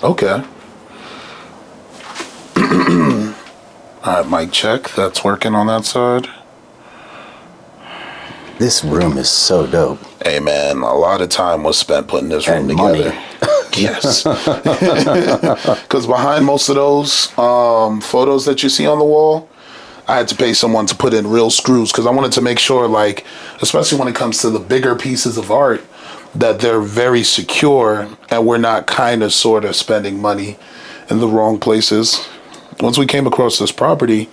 Okay. All right, mic check. That's working on that side. This room is so dope. Hey, man, a lot of time was spent putting this room And together. money. Yes. Because behind most of those photos that you see on the wall, I had to pay someone to put in real screws because I wanted to make sure, like, especially when it comes to the bigger pieces of art, that they're very secure and we're not kind of sort of spending money in the wrong places. Once we came across this property,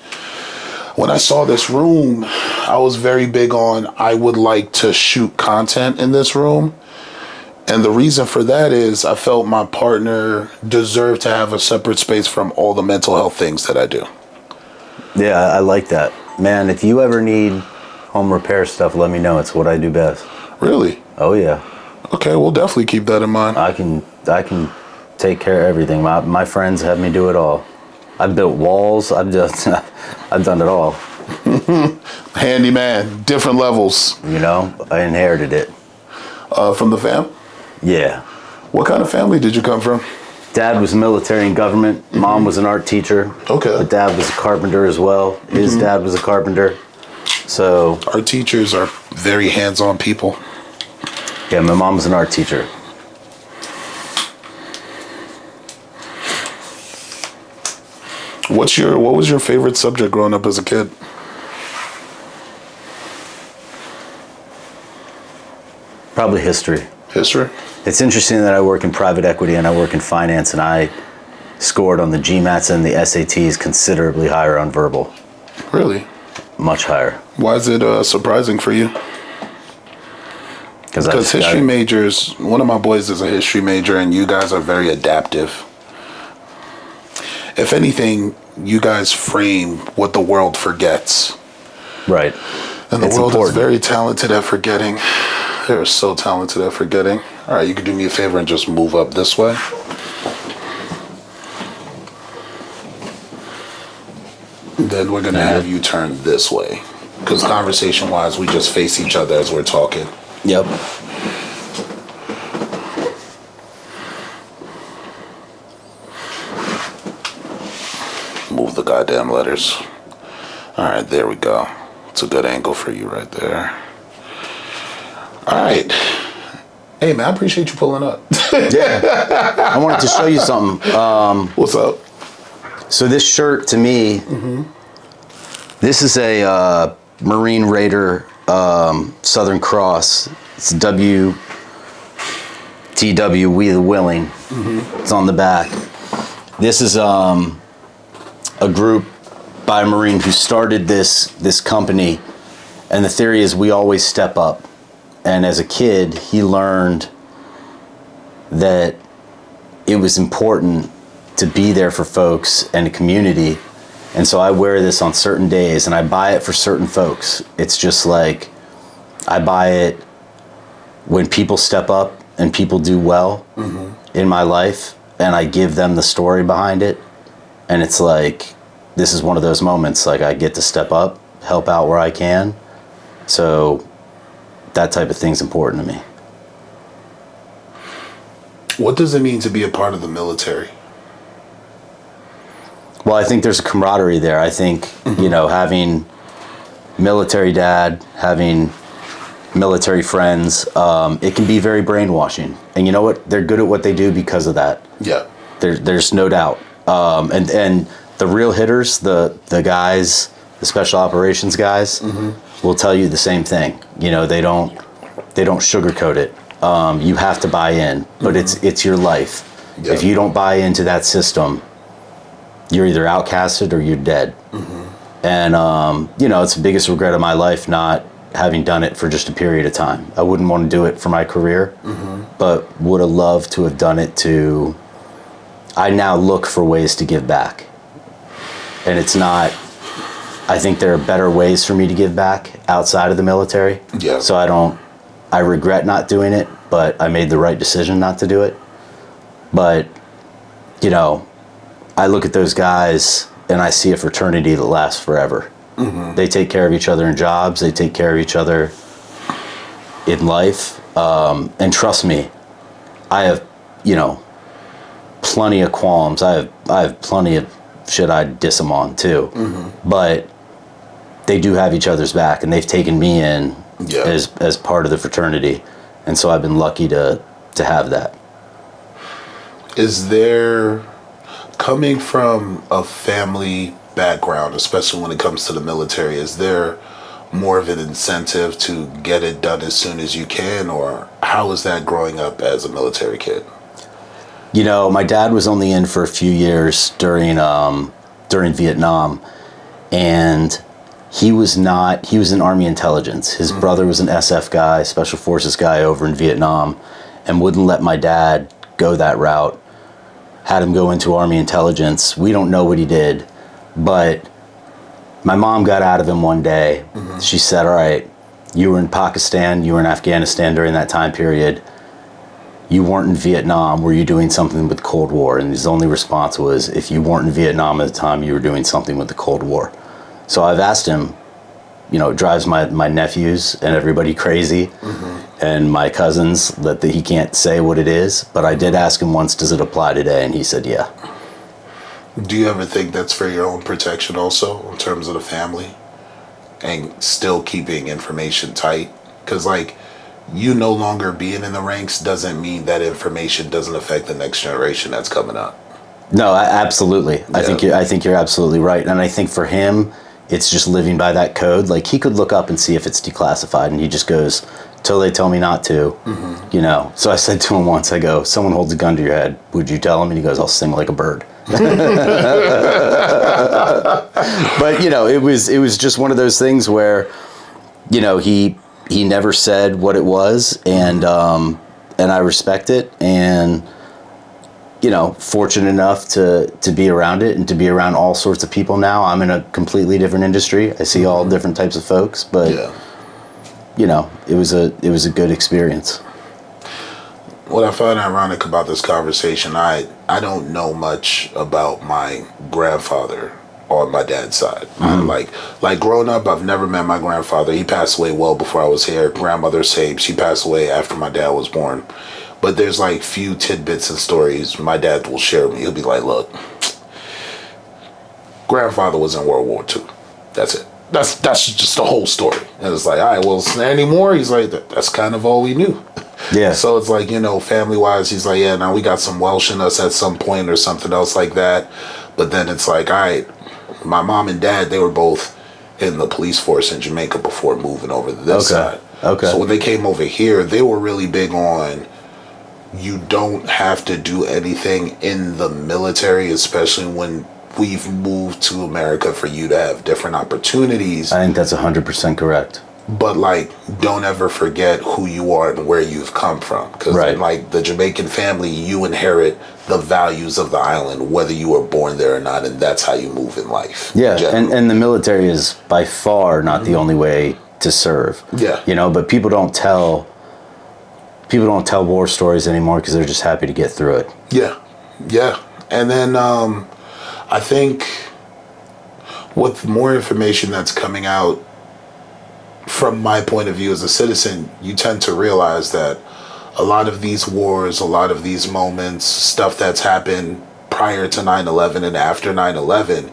when I saw this room, I was very big on I would like to shoot content in this room. And the reason for that is I felt my partner deserved to have a separate space from all the mental health things that I do. Yeah, I like that. Man, if you ever need home repair stuff, let me know. It's what I do best. Really? Oh, yeah. Okay, we'll definitely keep that in mind. I can take care of everything. My friends have me do it all. I've built walls. I've done it all. Handyman, different levels. You know, I inherited it. From the fam? Yeah. What kind of family did you come from? Dad was military and government. Mom was an art teacher. Okay. But dad was a carpenter as well. His dad was a carpenter. So Our teachers are very hands-on people. yeah, my mom was an art teacher. What was your favorite subject growing up as a kid? Probably history. History? It's interesting that I work in private equity and I work in finance, and I scored on the GMATs and the SATs considerably higher on verbal. Really? Much higher. Why is it surprising for you? Because history majors, one of my boys is a history major, and you guys are very adaptive. If anything, you guys frame what the world forgets. Right. And the world is very talented at forgetting. They're so talented at forgetting. All right, you can do me a favor and just move up this way. Then we're going to have you turn this way. Because conversation-wise, we just face each other as we're talking. Yep. Move the goddamn letters. All right, there we go. It's a good angle for you right there. All right. Hey, man, I appreciate you pulling up. Yeah. I wanted to show you something. What's up? So this shirt, to me, this is a Marine Raider Southern Cross. It's WTW, We the Willing. It's on the back. This is a group by a Marine who started this company, and the theory is we always step up. And as a kid, he learned that it was important to be there for folks and a community. And so I wear this on certain days, and I buy it for certain folks. It's just like, I buy it when people step up and people do well in my life, and I give them the story behind it. And it's like, this is one of those moments, like I get to step up, help out where I can. So that type of thing's important to me. What does it mean to be a part of the military? Well, I think there's a camaraderie there. I think, you know, having military dad, having military friends, it can be very brainwashing. And you know what? They're good at what they do because of that. Yeah. There's no doubt. And the real hitters, the guys, the special operations guys, will tell you the same thing. You know, they don't sugarcoat it. You have to buy in, but it's your life. Yeah. If you don't buy into that system, you're either outcasted or you're dead. And you know, it's the biggest regret of my life not having done it for just a period of time. I wouldn't want to do it for my career, but would have loved to have done it to. I now look for ways to give back, and it's not. I think there are better ways for me to give back outside of the military. Yeah. So I regret not doing it, but I made the right decision not to do it. But, you know, I look at those guys and I see a fraternity that lasts forever. They take care of each other in jobs. They take care of each other in life. And trust me, I have, you know, plenty of qualms. I have plenty of shit I'd diss them on too. But they do have each other's back, and they've taken me in as part of the fraternity, and so I've been lucky to have that. Is there, coming from a family background, especially when it comes to the military, is there more of an incentive to get it done as soon as you can, or how is that growing up as a military kid? You know, my dad was only in for a few years during Vietnam, and he was in Army intelligence. His brother was an SF guy, Special Forces guy over in Vietnam, and wouldn't let my dad go that route. Had him go into Army intelligence. We don't know what he did, but my mom got out of him one day. She said, all right, you were in Pakistan, you were in Afghanistan during that time period. You weren't in Vietnam. Were you doing something with the Cold War? And his only response was, if you weren't in Vietnam at the time, you were doing something with the Cold War. So I've asked him, you know, it drives my nephews and everybody crazy, and my cousins, that he can't say what it is. But I did ask him once, does it apply today? And he said, yeah. Do you ever think that's for your own protection also, in terms of the family, and still keeping information tight? Because, like, you no longer being in the ranks doesn't mean that information doesn't affect the next generation that's coming up. No, absolutely. Yeah. I think you're absolutely right. And I think for him, it's just living by that code. Like, he could look up and see if it's declassified, and he just goes, till they tell me not to, you know. So I said to him once, I go, someone holds a gun to your head, would you tell him? And he goes, I'll sing like a bird. But, you know, it was just one of those things where, you know, he never said what it was, and I respect it, and, you know, fortunate enough to be around it and to be around all sorts of people now. I'm in a completely different industry. I see all different types of folks, but you know, it was a good experience. What I find ironic about this conversation, I don't know much about my grandfather on my dad's side. Like growing up, I've never met my grandfather. He passed away well before I was here. Grandmother same. She passed away after my dad was born. But there's like few tidbits and stories my dad will share with me. He'll be like, look, grandfather was in World War II. That's it. That's just the whole story. And it's like, all right, well, is there any more? He's like, that's kind of all we knew. Yeah. So it's like, you know, family-wise, he's like, yeah, now we got some Welsh in us at some point or something else like that. But then it's like, all right, my mom and dad, they were both in the police force in Jamaica before moving over to this side. Okay. So when they came over here, they were really big on, you don't have to do anything in the military, especially when we've moved to America, for you to have different opportunities. I think that's 100% correct. But, like, don't ever forget who you are and where you've come from. Because, like, the Jamaican family, you inherit the values of the island, whether you were born there or not, and that's how you move in life. Yeah, and the military is by far not the only way to serve. Yeah. You know, but people don't tell war stories anymore because they're just happy to get through it. Yeah. And then I think with more information that's coming out, from my point of view as a citizen, you tend to realize that a lot of these wars, a lot of these moments, stuff that's happened prior to 9/11 and after 9/11,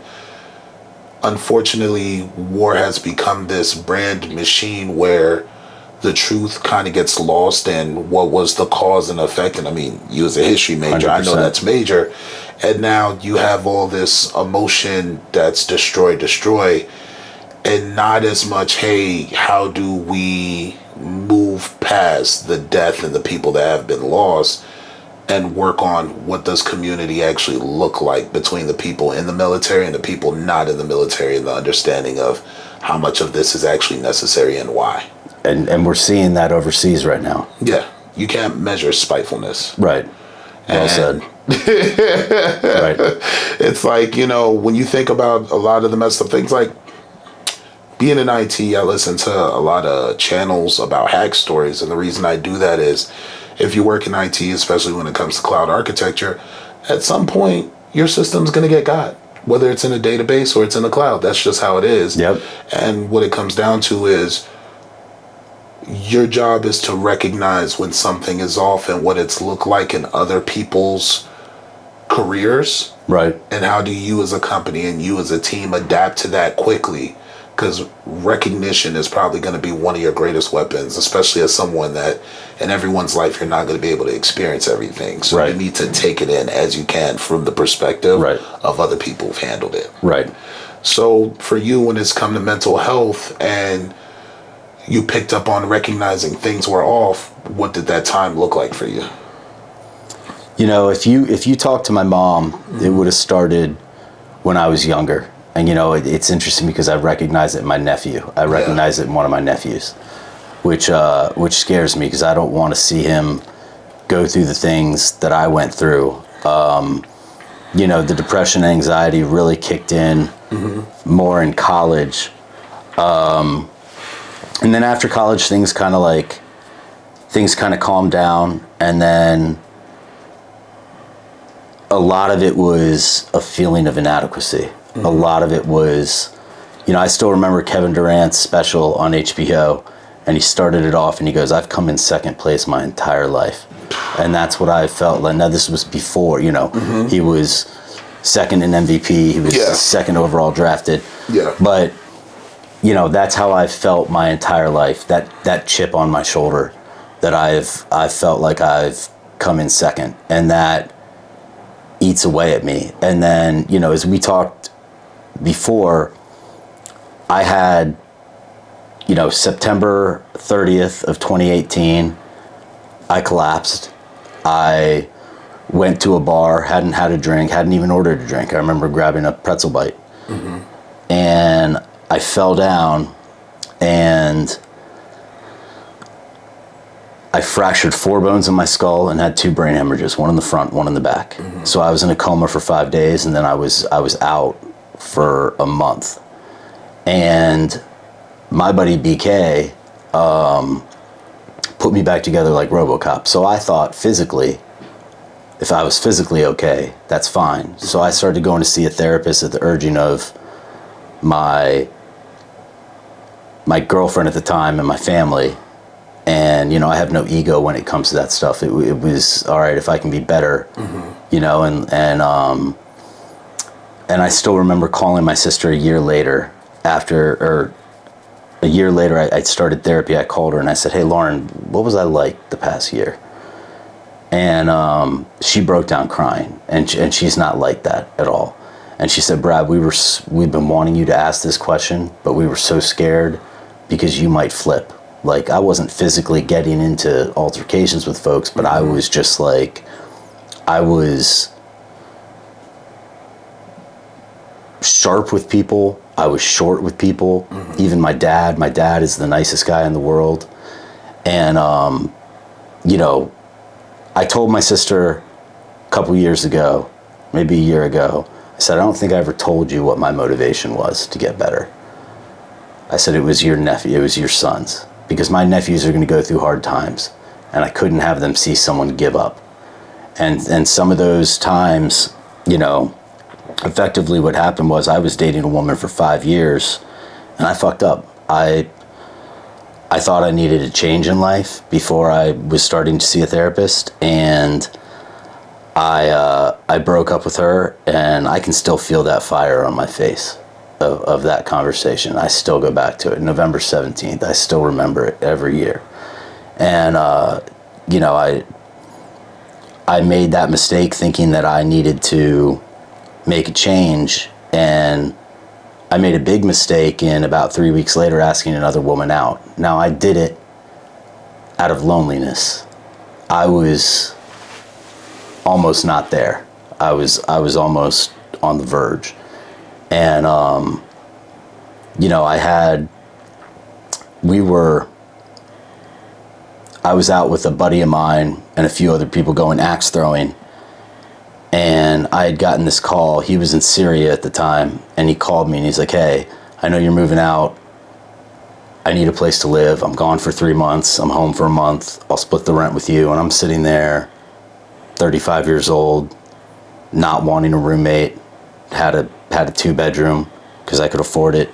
unfortunately, war has become this brand machine where the truth kind of gets lost and what was the cause and effect. And I mean, you as a history major, 100%. I know that's major. And now you have all this emotion that's destroy, and not as much, hey, how do we move past the death and the people that have been lost and work on what does community actually look like between the people in the military and the people not in the military, and the understanding of how much of this is actually necessary and why. And we're seeing that overseas right now. Yeah. You can't measure spitefulness. Right. Well said. Right. It's like, you know, when you think about a lot of the messed up things, like being in IT, I listen to a lot of channels about hack stories. And the reason I do that is if you work in IT, especially when it comes to cloud architecture, at some point your system's going to get got, whether it's in a database or it's in the cloud. That's just how it is. Yep. And what it comes down to is your job is to recognize when something is off and what it's looked like in other people's careers, Right. and how do you as a company and you as a team adapt to that quickly? Because recognition is probably going to be one of your greatest weapons, especially as someone that in everyone's life you're not going to be able to experience everything. So Right. you need to take it in as you can from the perspective Right. of other people who've handled it. Right. So for you, when it's come to mental health and you picked up on recognizing things were off, what did that time look like for you? You know, if you talk to my mom, it would have started when I was younger. And you know, it's interesting because I recognize it in my nephew. I recognize it in one of my nephews, which scares me because I don't want to see him go through the things that I went through. You know, the depression, anxiety really kicked in more in college. And then after college, things kind of calmed down. And then a lot of it was a feeling of inadequacy. A lot of it was, you know, I still remember Kevin Durant's special on HBO, and he started it off and he goes, "I've come in second place my entire life." And that's what I felt like. Now, this was before, you know, he was second in MVP, he was second overall drafted. Yeah. But, you know, that's how I felt my entire life, that chip on my shoulder, that I felt like I've come in second, and that eats away at me. And then, you know, as we talked before, I had, you know, September 30th of 2018, I collapsed. I went to a bar, hadn't had a drink, hadn't even ordered a drink. I remember grabbing a pretzel bite. And I fell down and I fractured 4 bones in my skull and had 2 brain hemorrhages, one in the front, one in the back. So I was in a coma for 5 days, and then I was out for a month. And my buddy BK put me back together like RoboCop. So I thought physically, if I was physically okay, that's fine. So I started going to see a therapist at the urging of my girlfriend at the time and my family. And, you know, I have no ego when it comes to that stuff. It was, all right, if I can be better, you know, and I still remember calling my sister a year later I started therapy. I called her and I said, "Hey, Lauren, what was I like the past year?" And she broke down crying, and she's not like that at all. And she said, "Brad, we've been wanting you to ask this question, but we were so scared because you might flip." Like, I wasn't physically getting into altercations with folks, but I was just like, I was sharp with people. I was short with people. Even my dad is the nicest guy in the world. And, you know, I told my sister a couple years ago, maybe a year ago, I said, "I don't think I ever told you what my motivation was to get better." I said, "It was your nephew, it was your sons. Because my nephews are going to go through hard times, and I couldn't have them see someone give up." And some of those times, you know, effectively what happened was I was dating a woman for 5 years, and I fucked up. I thought I needed a change in life before I was starting to see a therapist, and I broke up with her, and I can still feel that fire on my face of that conversation. I still go back to it. November 17th, I still remember it every year. And, you know, I made that mistake thinking that I needed to make a change, and I made a big mistake in about 3 weeks later asking another woman out. Now, I did it out of loneliness. I was almost not there. I was almost on the verge. And, you know, I was out with a buddy of mine and a few other people going axe throwing. And I had gotten this call. He was in Syria at the time. And he called me and he's like, "Hey, I know you're moving out. I need a place to live. I'm gone for 3 months. I'm home for a month. I'll split the rent with you." And I'm sitting there, 35 years old, not wanting a roommate. Had a 2-bedroom because I could afford it.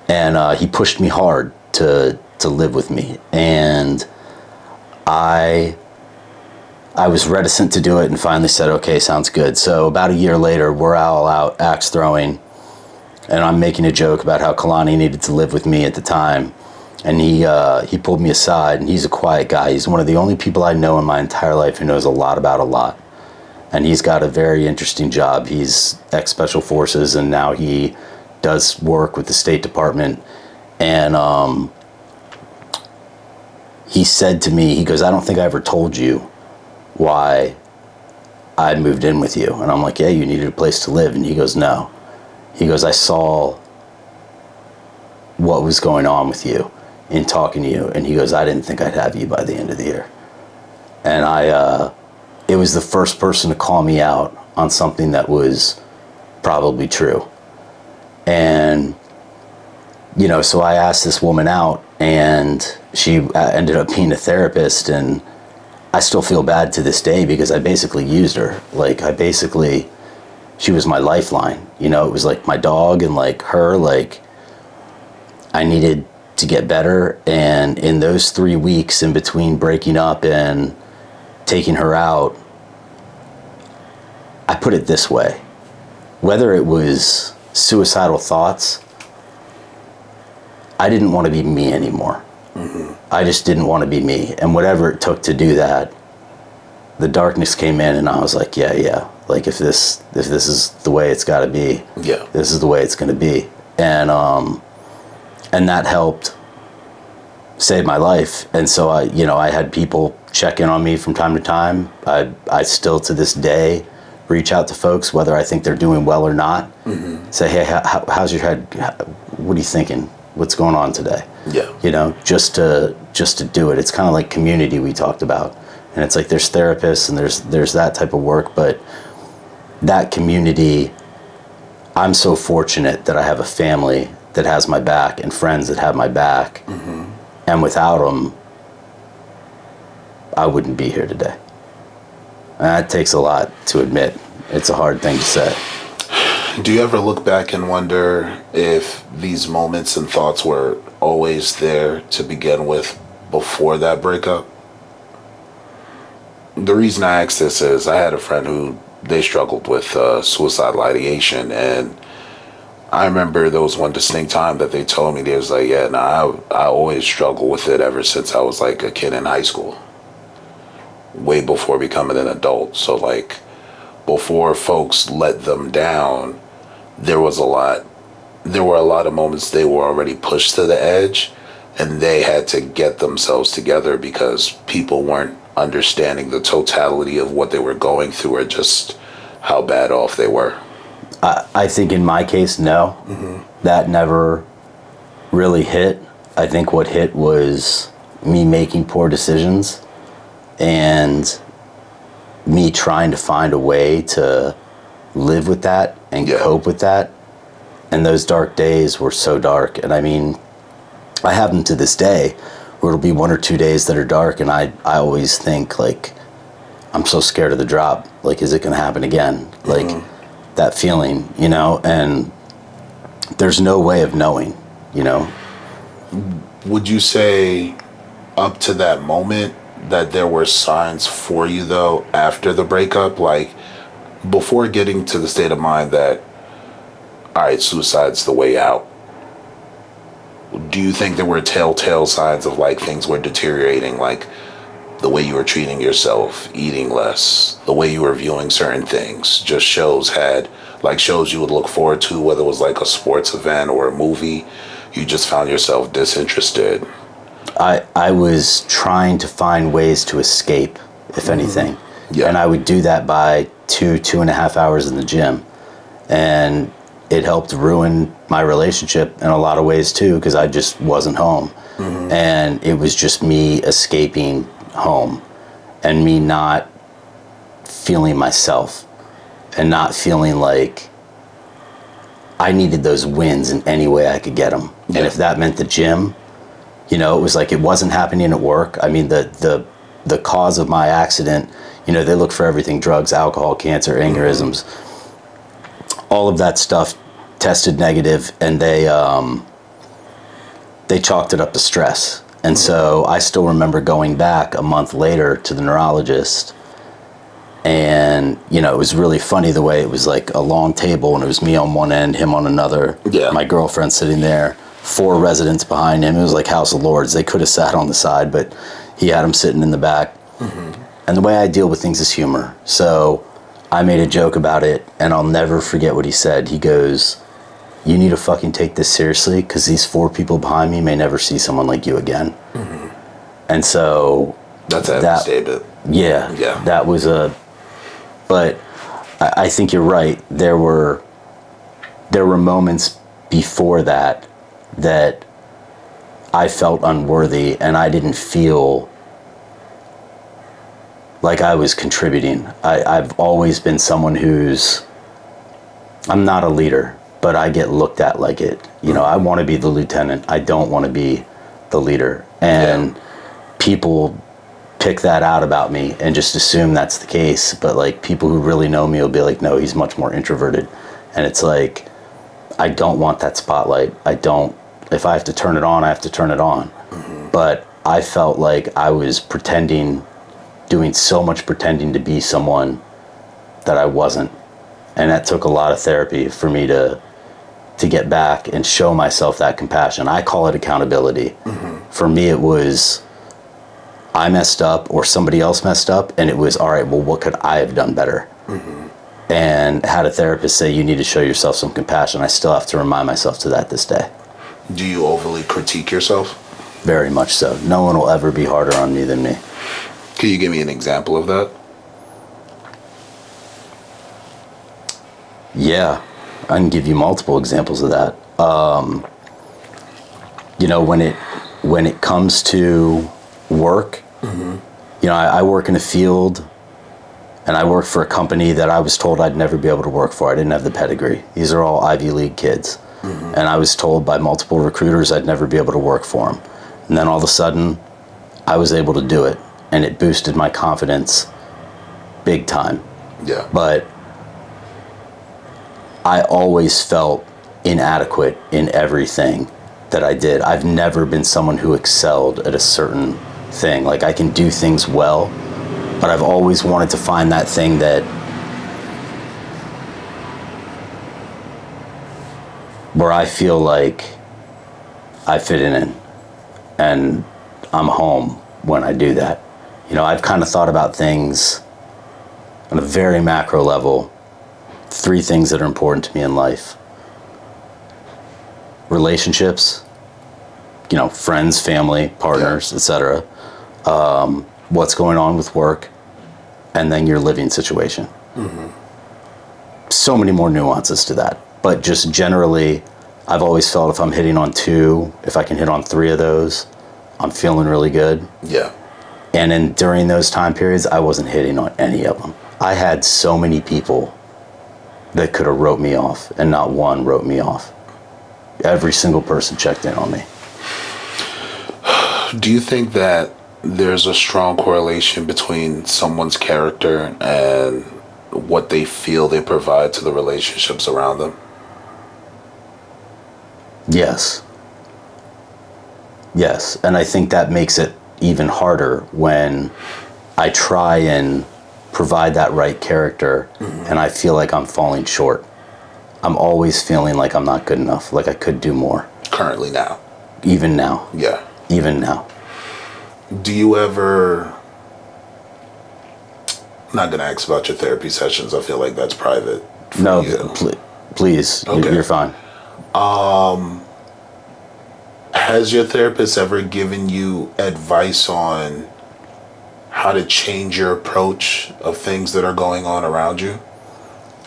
And he pushed me hard to live with me. And I I was reticent to do it and finally said, okay, sounds good. So about a year later, we're all out axe throwing, and I'm making a joke about how Kalani needed to live with me at the time. And he pulled me aside, and he's a quiet guy. He's one of the only people I know in my entire life who knows a lot about a lot. And he's got a very interesting job. He's ex-Special Forces, and now he does work with the State Department. And he said to me, he goes, I don't think I ever told you why I moved in with you. And I'm like, yeah, you needed a place to live. And he goes, no. He goes, I saw what was going on with you in talking to you. And he goes, I didn't think I'd have you by the end of the year. And it was the first person to call me out on something that was probably true. And, you know, so I asked this woman out, and she ended up being a therapist, and I still feel bad to this day because I basically used her. Like, she was my lifeline. You know, it was like my dog and like her, like I needed to get better. And in those 3 weeks in between breaking up and taking her out, I put it this way, whether it was suicidal thoughts, I didn't want to be me anymore. Mm-hmm. I just didn't want to be me. And whatever it took to do that, the darkness came in, and I was like, yeah. Like, if this is the way it's got to be, yeah, this is the way it's going to be. And that helped save my life. And so I had people check in on me from time to time. I still to this day reach out to folks, whether I think they're doing well or not. Mm-hmm. Say, hey, how's your head? What are you thinking? What's going on today? Yeah. You know, just to do it. It's kind of like community we talked about. And it's like there's therapists and there's that type of work, but that community, I'm so fortunate that I have a family that has my back and friends that have my back. Mm-hmm. And without them, I wouldn't be here today. And that takes a lot to admit. It's a hard thing to say. Do you ever look back and wonder if these moments and thoughts were always there to begin with before that breakup? The reason I ask this is I had a friend who they struggled with suicidal ideation, and I remember there was one distinct time that they told me, they was like, yeah, I always struggle with it ever since I was like a kid in high school, way before becoming an adult. So like before folks let them down, there were a lot of moments they were already pushed to the edge, and they had to get themselves together because people weren't understanding the totality of what they were going through or just how bad off they were. I think in my case, no. Mm-hmm. That never really hit. I think what hit was me making poor decisions and me trying to find a way to live with that and cope with that. And those dark days were so dark. And I mean, I have them to this day where it'll be 1 or 2 days that are dark, and I always think, like, I'm so scared of the drop. Like, is it going to happen again? Like, that feeling, you know? And there's no way of knowing, you know? Would you say up to that moment that there were signs for you, though, after the breakup? Like, before getting to the state of mind that, all right, suicide's the way out, do you think there were telltale signs of, like, things were deteriorating, like the way you were treating yourself, eating less, the way you were viewing certain things, just shows you would look forward to, whether it was like a sports event or a movie, you just found yourself disinterested? I was trying to find ways to escape, if anything. Yeah. And I would do that by 2.5 hours in the gym. And it helped ruin my relationship in a lot of ways too, because I just wasn't home. Mm-hmm. And it was just me escaping home and me not feeling myself and not feeling like I needed those wins in any way I could get them. Yeah. And if that meant the gym, you know, it was like it wasn't happening at work. I mean, the cause of my accident, you know, they look for everything: drugs, alcohol, cancer, aneurysms. All of that stuff tested negative, and they chalked it up to stress. And so I still remember going back a month later to the neurologist And, it was really funny the way it was like a long table and it was me on one end, him on another. Yeah. My girlfriend sitting there, 4 residents behind him. It was like House of Lords. They could have sat on the side, but he had them sitting in the back. And the way I deal with things is humor. So I made a joke about it, and I'll never forget what he said. He goes, "You need to fucking take this seriously, because these 4 people behind me may never see someone like you again." And so... That's a heavy statement. Yeah. Yeah. That was a... But I think you're right. There were moments before that I felt unworthy, and I didn't feel like I was contributing. I've always been someone I'm not a leader, but I get looked at like it. I want to be the lieutenant. I don't want to be the leader. And people pick that out about me and just assume that's the case. But like, people who really know me will be like, no, he's much more introverted. And it's like, I don't want that spotlight. If I have to turn it on, I have to turn it on. But I felt like I was doing so much pretending to be someone that I wasn't. And that took a lot of therapy for me to get back and show myself that compassion. I call it accountability. For me, it was, I messed up or somebody else messed up, and it was, all right, well, what could I have done better? And had a therapist say, you need to show yourself some compassion. I still have to remind myself to that this day. Do you overly critique yourself? Very much so. No one will ever be harder on me than me. Can you give me an example of that? Yeah, I can give you multiple examples of that. When it comes to work, I work in a field, and I work for a company that I was told I'd never be able to work for. I didn't have the pedigree. These are all Ivy League kids. And I was told by multiple recruiters I'd never be able to work for them. And then all of a sudden, I was able to do it. And it boosted my confidence big time. Yeah. But I always felt inadequate in everything that I did. I've never been someone who excelled at a certain thing. Like, I can do things well, but I've always wanted to find that thing where I feel like I fit in and I'm home when I do that. I've kind of thought about things on a very macro level. 3 things that are important to me in life: relationships, friends, family, partners, etc. What's going on with work, and then your living situation. So many more nuances to that. But just generally, I've always felt if I'm hitting on 2, if I can hit on 3 of those, I'm feeling really good. Yeah. And then during those time periods, I wasn't hitting on any of them. I had so many people that could have wrote me off, and not one wrote me off. Every single person checked in on me. Do you think that there's a strong correlation between someone's character and what they feel they provide to the relationships around them? Yes. And I think that makes it even harder when I try and provide that right character and I feel like I'm falling short. I'm always feeling like I'm not good enough, like I could do more. Currently now? Even now. Yeah. Even now. Do you ever... I'm not going to ask about your therapy sessions. I feel like that's private. No, please. Okay. You're fine. Has your therapist ever given you advice on how to change your approach of things that are going on around you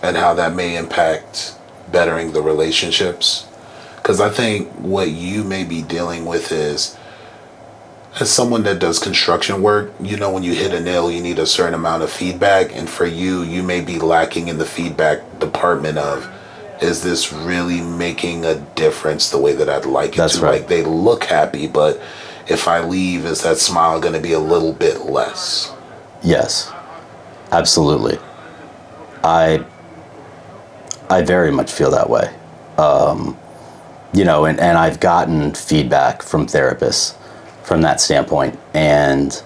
and how that may impact bettering the relationships? Because I think what you may be dealing with is, as someone that does construction work, when you hit a nail, you need a certain amount of feedback. And for you may be lacking in the feedback department of, is this really making a difference the way that I'd like it That's to? right. Like, they look happy, but if I leave, is that smile going to be a little bit less? Yes, absolutely. I very much feel that way. And I've gotten feedback from therapists from that standpoint, and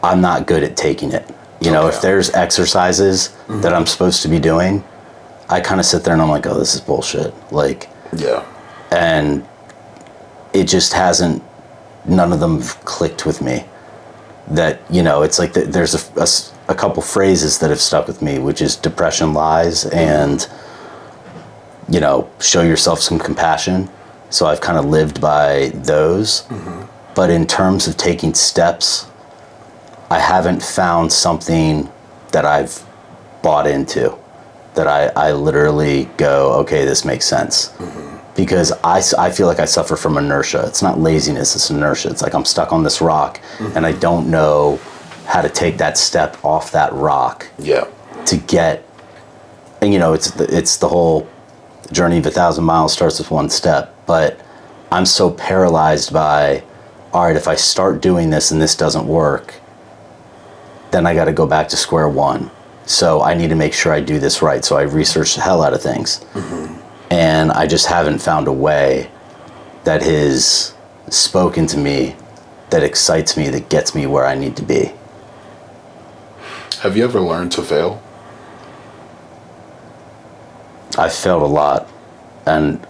I'm not good at taking it. You know, Okay. if there's exercises that I'm supposed to be doing, I kind of sit there and I'm like, oh, this is bullshit. Like, Yeah. and it just hasn't, none of them have clicked with me. That, you know, it's like there's a couple phrases that have stuck with me, which is depression lies and, you know, show yourself some compassion. So I've kind of lived by those. But in terms of taking steps, I haven't found something that I've bought into, that I literally go, okay, this makes sense. Because I feel like I suffer from inertia. It's not laziness, it's inertia. It's like I'm stuck on this rock and I don't know how to take that step off that rock Yeah. to get, and you know, it's the whole journey of 1,000 miles starts with one step. But I'm so paralyzed by, all right, if I start doing this and this doesn't work, then I got to go back to square one. So I need to make sure I do this right. So I researched the hell out of things. And I just haven't found a way that has spoken to me, that excites me, that gets me where I need to be. Have you ever learned to fail? I've failed a lot. And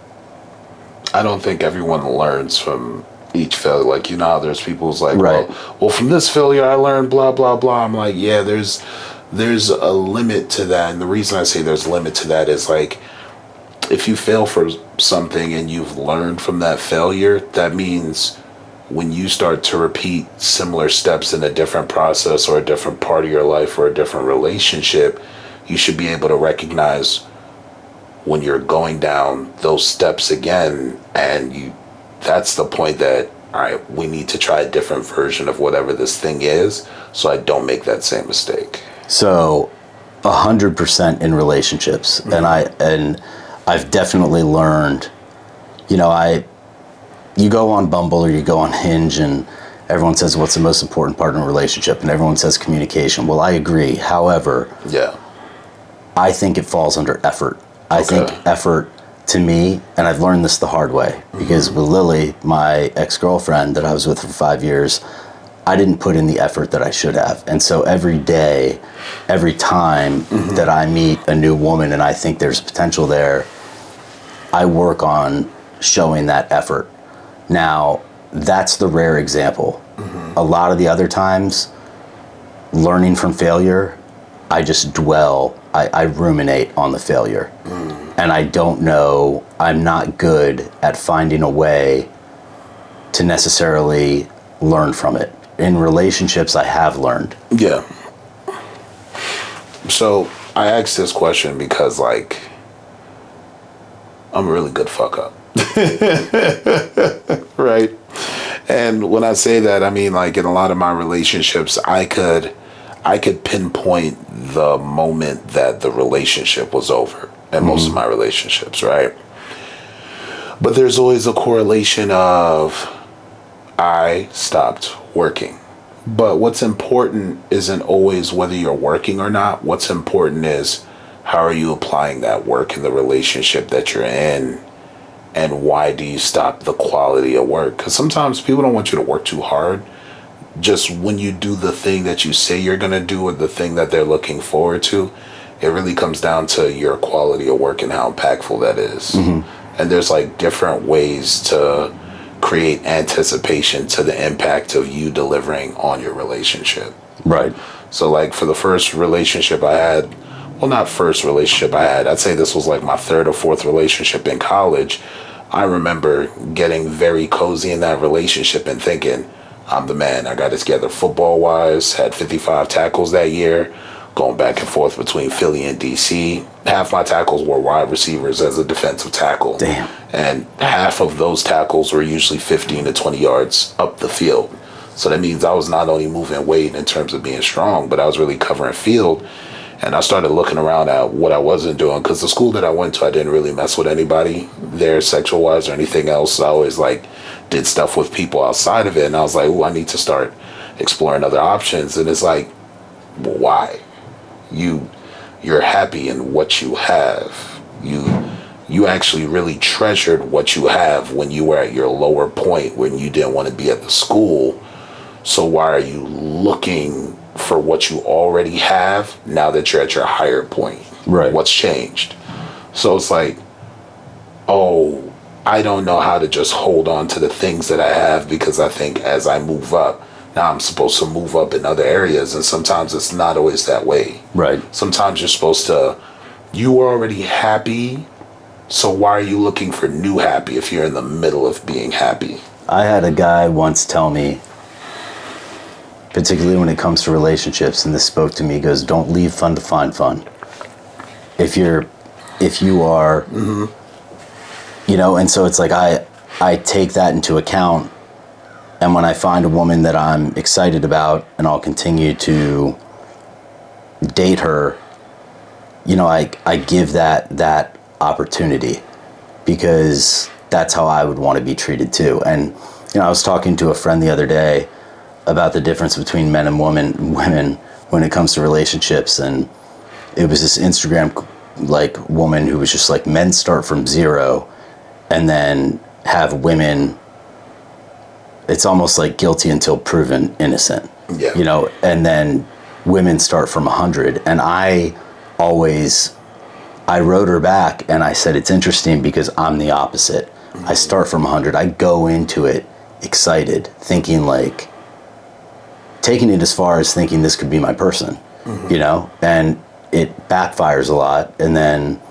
I don't think everyone learns from each failure. Like, you know how there's people who's like, Right. well, from this failure I learned blah, blah, blah. I'm like, yeah, there's a limit to that. And the reason I say there's a limit to that is like, if you fail for something and you've learned from that failure, that means when you start to repeat similar steps in a different process or a different part of your life or a different relationship, you should be able to recognize when you're going down those steps again, and that's the point that, all right, we need to try a different version of whatever this thing is so I don't make that same mistake. so 100% in relationships. And I've definitely learned, you know, you go on Bumble or you go on Hinge and everyone says, what's the most important part in a relationship? And everyone says communication. Well, I agree. However, Yeah. I think it falls under effort. I think effort to me, and I've learned this the hard way, because with Lily, my ex-girlfriend that I was with for 5 years, I didn't put in the effort that I should have. And so every day, every time that I meet a new woman and I think there's potential there, I work on showing that effort. Now, that's the rare example. A lot of the other times, learning from failure, I just dwell, I ruminate on the failure. And I don't know, I'm not good at finding a way to necessarily learn from it. In relationships, I have learned. Yeah. So I asked this question because, like, I'm a really good fuck up. Right? And when I say that, I mean, like, in a lot of my relationships, I could pinpoint the moment that the relationship was over in most of my relationships, right? But there's always a correlation of I stopped working. But what's important isn't always whether you're working or not. What's important is how are you applying that work in the relationship that you're in, and why do you stop the quality of work? Because sometimes people don't want you to work too hard. Just when you do the thing that you say you're going to do or the thing that they're looking forward to, it really comes down to your quality of work and how impactful that is. And there's like different ways to create anticipation to the impact of you delivering on your relationship. Right. So like for the first relationship I had, well, not first relationship I had, I'd say this was like my third or fourth relationship in college. I remember getting very cozy in that relationship and thinking, I'm the man. I got it together football wise, had 55 tackles that year, going back and forth between Philly and DC. Half my tackles were wide receivers as a defensive tackle. Damn. And half of those tackles were usually 15 to 20 yards up the field. So that means I was not only moving weight in terms of being strong, but I was really covering field. And I started looking around at what I wasn't doing, because the school that I went to, I didn't really mess with anybody there sexual wise or anything else. I always like did stuff with people outside of it. And I was like, oh, I need to start exploring other options. And it's like, well, why? You're happy in what you have. You actually really treasured what you have when you were at your lower point, when you didn't want to be at the school. So why are you looking for what you already have now that you're at your higher point. Right. What's changed? So it's like, oh, I don't know how to just hold on to the things that I have, because I think as I move up, now I'm supposed to move up in other areas. And sometimes it's not always that way. Right. Sometimes you're supposed to, you were already happy, so why are you looking for new happy if you're in the middle of being happy? I had a guy once tell me, particularly when it comes to relationships, and this spoke to me, he goes, don't leave fun to find fun. If you are, you know, and so it's like I take that into account, and when I find a woman that I'm excited about and I'll continue to date her, you know, I give that opportunity, because that's how I would want to be treated too. And, you know, I was talking to a friend the other day about the difference between men and women when it comes to relationships, and it was this Instagram like woman who was just like, men start from zero and then have women, it's almost like guilty until proven innocent. Yeah. You know, and then women start from 100. And I wrote her back and I said, it's interesting because I'm the opposite. I start from 100. I go into it excited, thinking like, taking it as far as thinking this could be my person, you know, and it backfires a lot. And then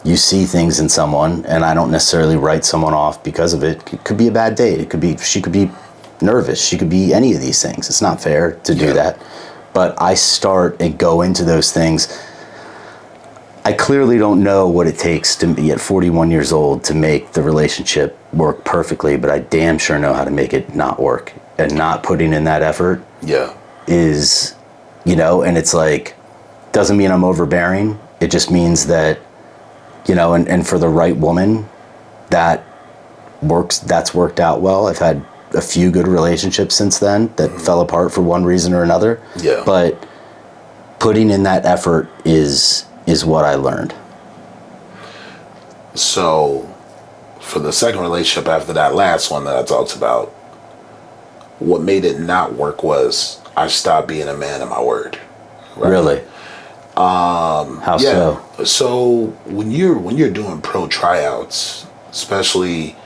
you see things in someone, and I don't necessarily write someone off because of it. It could be a bad date. It could be, she could be nervous. She could be any of these things. It's not fair to do that. But I start and go into those things. I clearly don't know what it takes to be at 41 years old to make the relationship work perfectly, but I damn sure know how to make it not work. And not putting in that effort is, you know, and it's like, doesn't mean I'm overbearing. It just means that, you know, and for the right woman, that's worked out well. I've had a few good relationships since then that fell apart for one reason or another. Yeah. But putting in that effort is what I learned. So for the second relationship after that last one that I talked about, what made it not work was I stopped being a man of my word. Right? Really? How so? So when you're doing pro tryouts, especially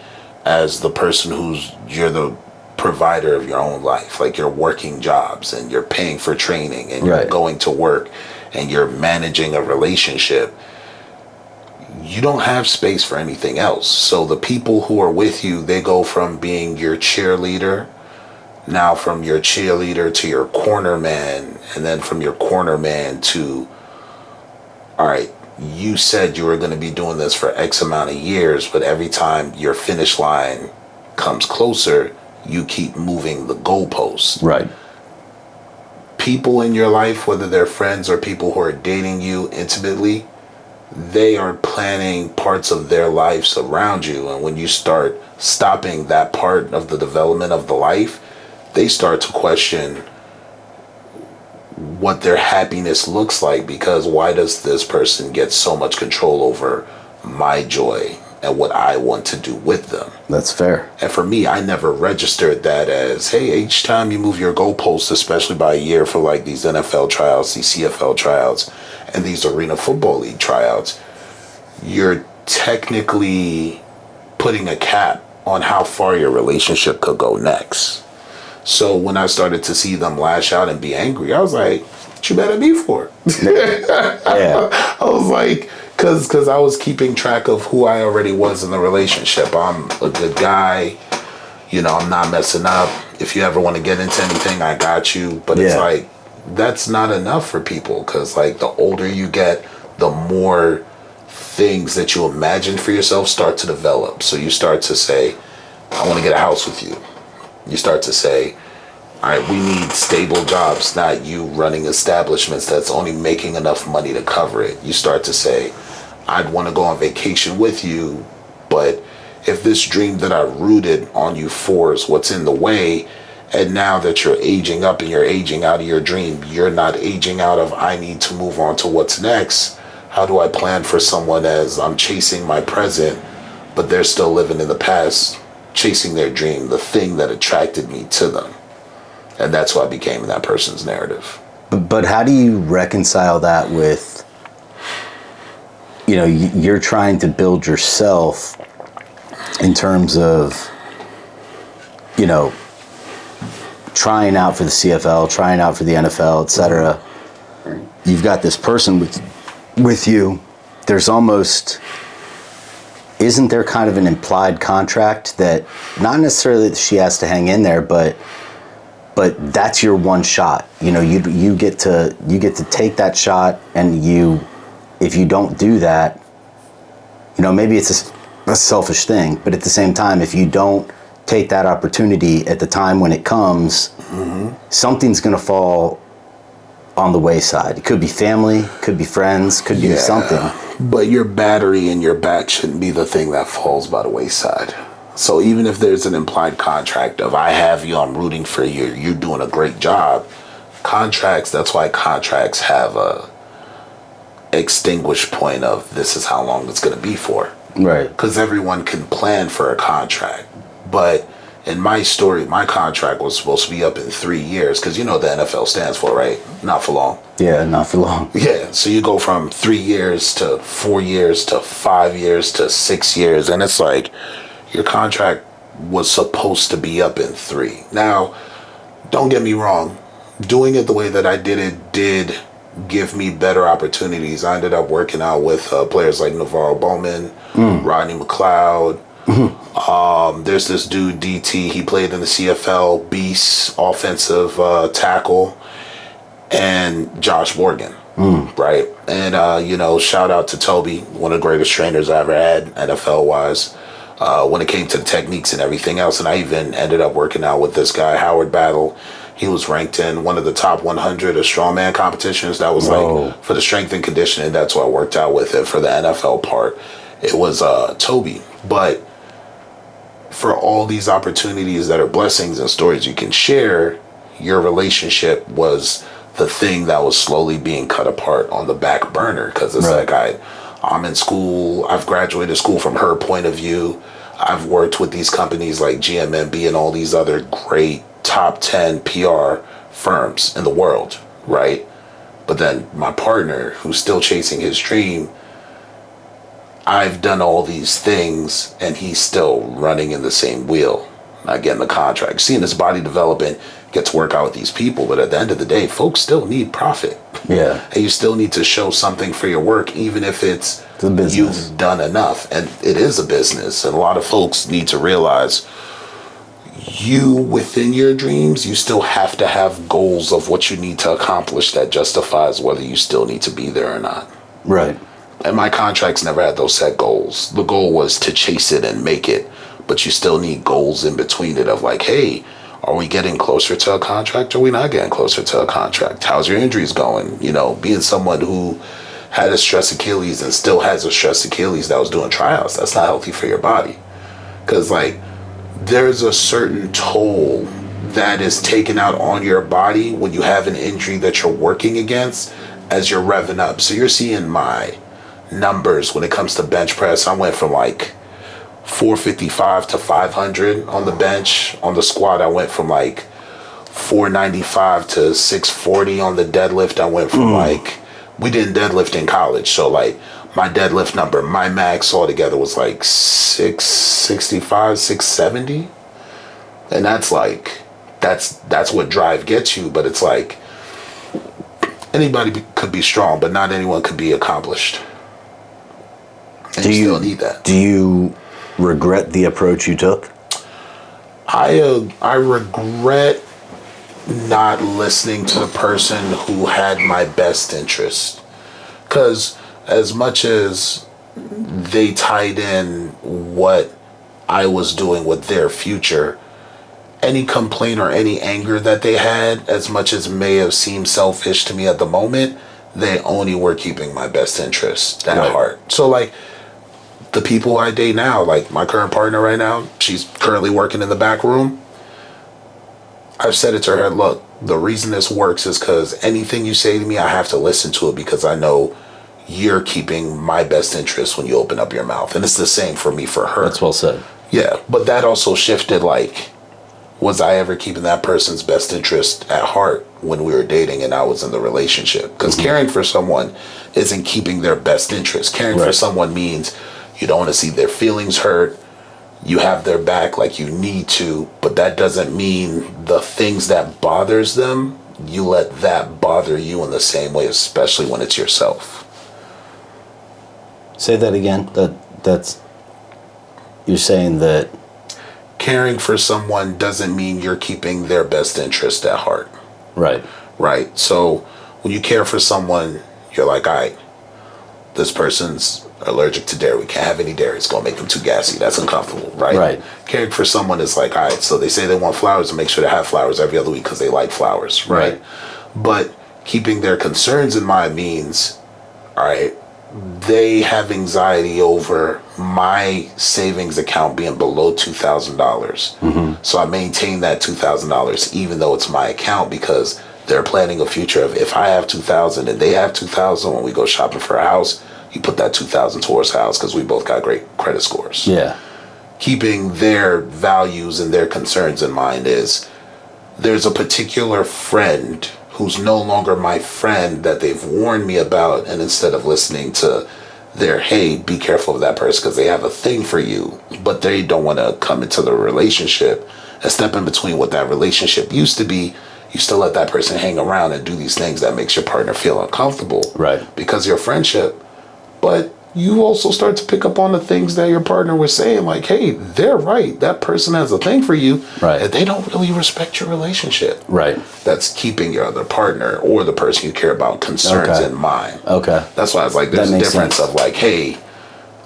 as the person you're the provider of your own life, like you're working jobs and you're paying for training and you're going to work and you're managing a relationship, you don't have space for anything else. So the people who are with you, they go from being your cheerleader, now from your cheerleader to your corner man, and then from your corner man to, all right, you said you were going to be doing this for X amount of years, but every time your finish line comes closer, you keep moving the goalposts. Right. People in your life, whether they're friends or people who are dating you intimately, they are planning parts of their lives around you. And when you start stopping that part of the development of the life, they start to question what their happiness looks like, because why does this person get so much control over my joy and what I want to do with them? That's fair. And for me, I never registered that as, hey, each time you move your goalposts, especially by a year for like these NFL tryouts, these CFL tryouts, and these Arena Football League tryouts, you're technically putting a cap on how far your relationship could go next. So when I started to see them lash out and be angry, I was like, what you mad at me for? Yeah. I was like, because I was keeping track of who I already was in the relationship. I'm a good guy. You know, I'm not messing up. If you ever want to get into anything, I got you. But it's like, that's not enough for people, because like the older you get, the more things that you imagine for yourself start to develop. So you start to say, I want to get a house with you. You start to say, all right, we need stable jobs, not you running establishments that's only making enough money to cover it. You start to say, I'd want to go on vacation with you, but if this dream that I rooted on you for is what's in the way, and now that you're aging up and you're aging out of your dream, you're not aging out of, I need to move on to what's next. How do I plan for someone as I'm chasing my present, but they're still living in the past, chasing their dream, the thing that attracted me to them? And that's why I became in that person's narrative. But how do you reconcile that with, you're trying to build yourself in terms of, trying out for the CFL, trying out for the NFL, etc. You've got this person with you. There's almost, isn't there kind of an implied contract that not necessarily that she has to hang in there, but that's your one shot. You get to take that shot, and if you don't do that, maybe it's a selfish thing, but at the same time, if you don't take that opportunity at the time when it comes, something's going to fall on the wayside. It could be family, could be friends, could be something. But your battery in your back shouldn't be the thing that falls by the wayside. So even if there's an implied contract of I have you, I'm rooting for you, you're doing a great job. Contracts, that's why contracts have a extinguished point of this is how long it's going to be for. Right. Because everyone can plan for a contract. But in my story, my contract was supposed to be up in 3 years, because the NFL stands for, right? Not for long. Yeah, not for long. Yeah, so you go from 3 years to 4 years to 5 years to 6 years, and it's like your contract was supposed to be up in 3. Now, don't get me wrong, doing it the way that I did it did give me better opportunities. I ended up working out with players like Navarro Bowman, Rodney McLeod. There's this dude, DT, he played in the CFL, Beast, offensive tackle, and Josh Morgan, right? And, shout out to Toby, one of the greatest trainers I ever had, NFL-wise, when it came to the techniques and everything else. And I even ended up working out with this guy, Howard Battle. He was ranked in one of the top 100 of strongman competitions. That was like for the strength and conditioning. That's what I worked out with it. For the NFL part, it was Toby. But for all these opportunities that are blessings and stories you can share, your relationship was the thing that was slowly being cut apart on the back burner. Because it's like I'm in school. I've graduated school from her point of view. I've worked with these companies like GMMB and all these other great top 10 PR firms in the world, right? But then my partner, who's still chasing his dream, I've done all these things and he's still running in the same wheel, not getting the contract. Seeing his body development, get to work out with these people, but at the end of the day, folks still need profit. Yeah. And you still need to show something for your work, even if it's a business. You've done enough. And it is a business. And a lot of folks need to realize you, within your dreams, you still have to have goals of what you need to accomplish that justifies whether you still need to be there or not. Right. And my contracts never had those set goals. The goal was to chase it and make it, but you still need goals in between it of like, hey, are we getting closer to a contract or are we not getting closer to a contract? How's your injuries going? Being someone who had a stress Achilles and still has a stress Achilles that was doing tryouts, that's not healthy for your body. Because there's a certain toll that is taken out on your body when you have an injury that you're working against as you're revving up. So you're seeing my numbers when it comes to bench press. I went from 455 to 500 on the bench. On the squat, I went from 495 to 640. On the deadlift, I went from we didn't deadlift in college. So my deadlift number, my max altogether was 665, 670. And that's that's what drive gets you. But it's anybody could be strong, but not anyone could be accomplished. And you still need that. Do you regret the approach you took? I regret not listening to the person who had my best interest. Because as much as they tied in what I was doing with their future, any complaint or any anger that they had, as much as may have seemed selfish to me at the moment, they only were keeping my best interest at heart. So the people I date now, my current partner right now, she's currently working in the back room. I've said it to her, look, the reason this works is because anything you say to me, I have to listen to it because I know you're keeping my best interest when you open up your mouth. And it's the same for me for her. That's well said. Yeah, but that also shifted was I ever keeping that person's best interest at heart when we were dating and I was in the relationship? Because caring for someone isn't keeping their best interest. Caring for someone means you don't want to see their feelings hurt. You have their back like you need to, but that doesn't mean the things that bothers them, you let that bother you in the same way, especially when it's yourself. Say that again. That's you're saying that caring for someone doesn't mean you're keeping their best interest at heart. Right. Right. So when you care for someone, you're like, all right, this person's allergic to dairy. We can't have any dairy. It's going to make them too gassy. That's uncomfortable. Right. Right. Caring for someone is like, all right, so they say they want flowers, and make sure to have flowers every other week because they like flowers. Right. But keeping their concerns in mind means, all right, they have anxiety over my savings account being below $2,000. So I maintain that $2,000 even though it's my account, because they're planning a future of, if I have $2,000 and they have $2,000 when we go shopping for a house, you put that $2,000 towards the house because we both got great credit scores. Yeah. Keeping their values and their concerns in mind is, there's a particular friend who's no longer my friend that they've warned me about, and instead of listening to their, hey, be careful of that person because they have a thing for you, but they don't want to come into the relationship and step in between what that relationship used to be, you still let that person hang around and do these things that makes your partner feel uncomfortable. Right. Because of your friendship. But you also start to pick up on the things that your partner was saying, like, hey, they're right. That person has a thing for you. Right. And they don't really respect your relationship. Right. That's keeping your other partner or the person you care about concerns in mind. Okay. That's why it's like, there's a difference of like, hey,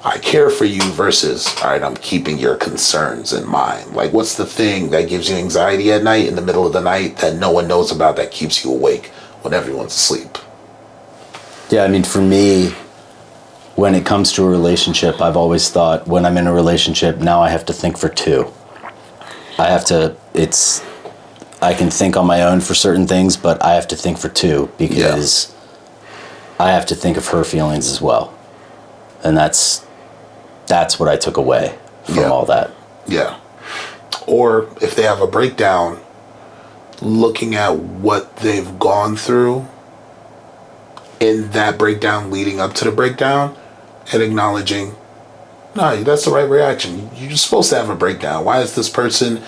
I care for you versus, all right, I'm keeping your concerns in mind. Like, what's the thing that gives you anxiety at night, in the middle of the night, that no one knows about, that keeps you awake when everyone's asleep? Yeah, I mean, for me, when it comes to a relationship, I've always thought, when I'm in a relationship, now I have to think for two. I can think on my own for certain things, but I have to think for two, because I have to think of her feelings as well. And that's what I took away from all that. Yeah. Or if they have a breakdown, looking at what they've gone through in that breakdown leading up to the breakdown, and acknowledging, no, that's the right reaction. You're supposed to have a breakdown. Why is this person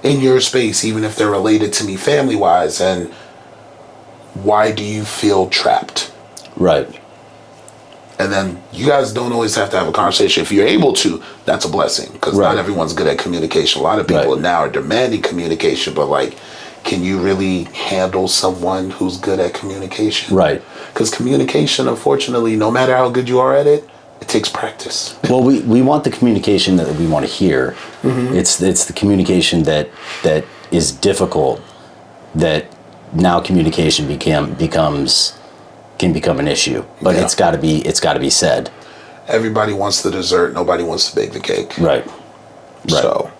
in your space, even if they're related to me family-wise, and why do you feel trapped? Right. And then you guys don't always have to have a conversation. If you're able to, that's a blessing, because not everyone's good at communication. A lot of people now are demanding communication, but like, can you really handle someone who's good at communication? Right. Because communication, unfortunately, no matter how good you are at it, it takes practice. Well, we want the communication that we want to hear. It's the communication that is difficult, that now communication can become an issue. But it's got to be said. Everybody wants the dessert. Nobody wants to bake the cake. Right. So,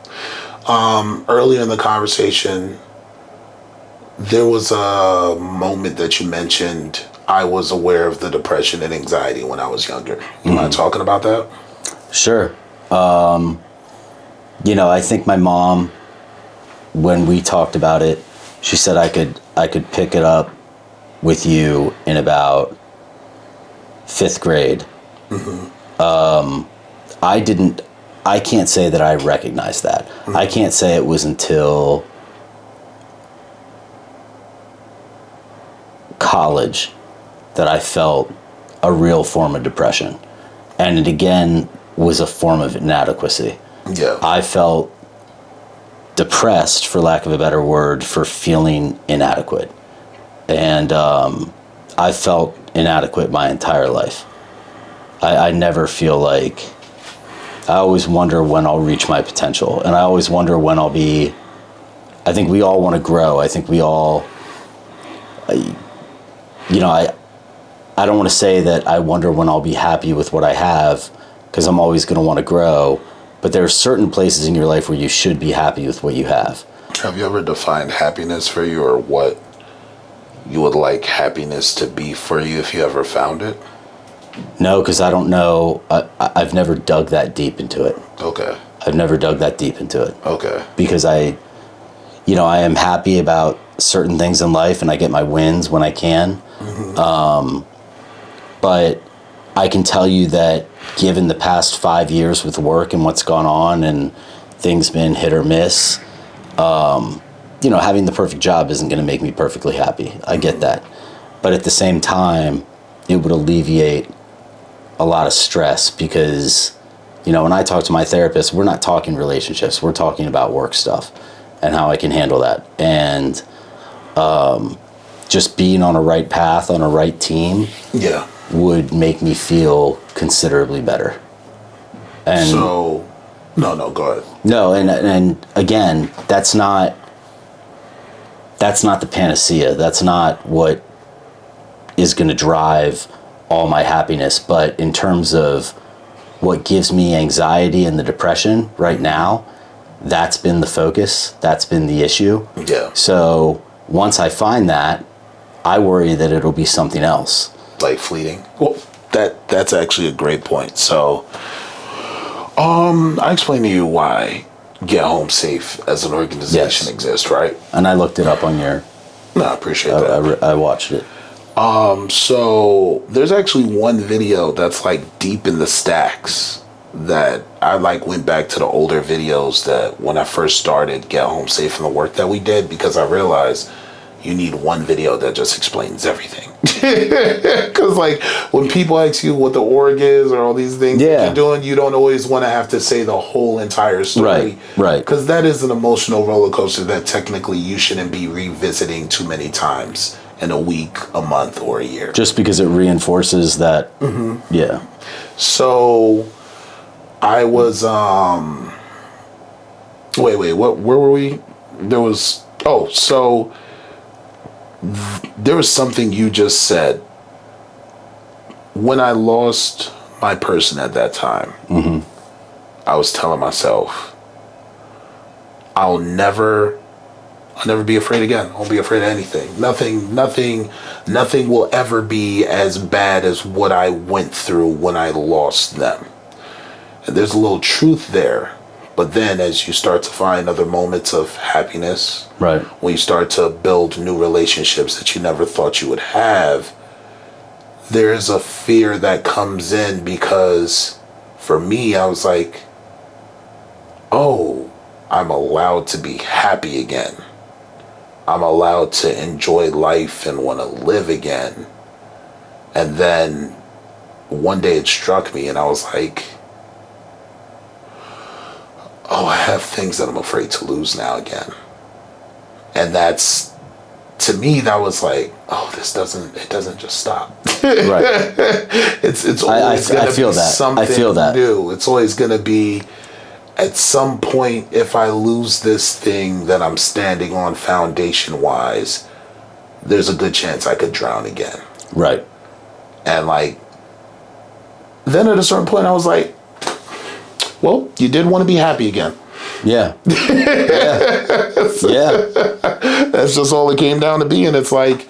earlier in the conversation, there was a moment that you mentioned, I was aware of the depression and anxiety when I was younger. You mind talking about that? Sure. I think my mom, when we talked about it, she said I could pick it up with you in about 5th grade. I can't say that I recognized that. I can't say it was until college that I felt a real form of depression. And it again was a form of inadequacy. Yeah. I felt depressed, for lack of a better word, for feeling inadequate. And I felt inadequate my entire life. I never feel like, I always wonder when I'll reach my potential. And I always wonder when I'll be, I think we all want to grow. I think we all, I don't want to say that I wonder when I'll be happy with what I have, because I'm always going to want to grow. But there are certain places in your life where you should be happy with what you have. Have you ever defined happiness for you, or what you would like happiness to be for you if you ever found it? No, because I don't know. I've never dug that deep into it. Okay. I've never dug that deep into it. Okay. Because I am happy about certain things in life, and I get my wins when I can. But I can tell you that given the past 5 years with work and what's gone on and things been hit or miss, having the perfect job isn't going to make me perfectly happy. I get that. But at the same time, it would alleviate a lot of stress because, when I talk to my therapist, we're not talking relationships. We're talking about work stuff and how I can handle that. And just being on a right path, on a right team would make me feel considerably better. And so, no, go ahead. No, and again, that's not the panacea. That's not what is going to drive all my happiness. But in terms of what gives me anxiety and the depression right now, that's been the focus. That's been the issue. Yeah. So once I find that, I worry that it'll be something else. Like fleeting. Well, that's actually a great point. So, I explained to you why Get Home Safe as an organization exists, right? And I looked it up on your... No, I appreciate that. I watched it. So there's actually one video that's like deep in the stacks that I went back to the older videos that when I first started Get Home Safe and the work that we did, because I realized you need one video that just explains everything. Because when people ask you what the org is or all these things that you're doing, you don't always want to have to say the whole entire story. Right. Because that is an emotional roller coaster that technically you shouldn't be revisiting too many times in a week, a month, or a year. Just because it reinforces that. Mm-hmm. Yeah. So I was, where were we? There was something you just said. When I lost my person at that time, I was telling myself, I'll never be afraid again. I won't be afraid of anything. Nothing will ever be as bad as what I went through when I lost them. And there's a little truth there. But then as you start to find other moments of happiness, right, when you start to build new relationships that you never thought you would have, there's a fear that comes in because for me, I was like, oh, I'm allowed to be happy again. I'm allowed to enjoy life and want to live again. And then one day it struck me and I was like, oh, I have things that I'm afraid to lose now again. And that's, to me, that was like, oh, it doesn't just stop. Right. It's always going to be something new. It's always going to be, at some point, if I lose this thing that I'm standing on foundation-wise, there's a good chance I could drown again. Right. And then at a certain point, I was like, well, you did want to be happy again. Yeah. Yeah. That's just all it came down to being. It's like,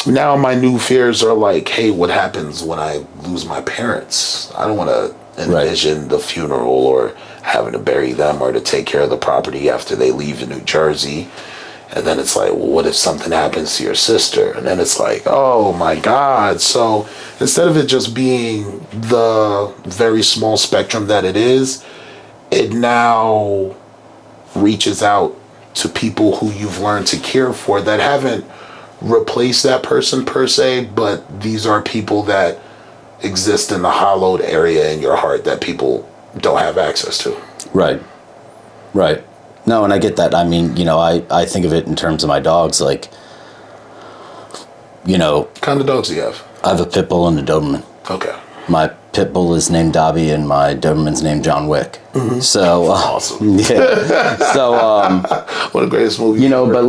now my new fears are like, hey, what happens when I lose my parents? I don't want to envision the funeral or having to bury them or to take care of the property after they leave in New Jersey. And then it's like, well, what if something happens to your sister? And then it's like, oh my God. So instead of it just being the very small spectrum that it is, it now reaches out to people who you've learned to care for that haven't replaced that person per se, but these are people that exist in the hollowed area in your heart that people don't have access to. Right. Right. No, and I get that. I mean, I think of it in terms of my dogs, what kind of dogs do you have? I have a pit bull and a Doberman. Okay. My pit bull is named Dobby and my Doberman's named John Wick. Mm-hmm. So awesome. Yeah. So what a greatest movie. But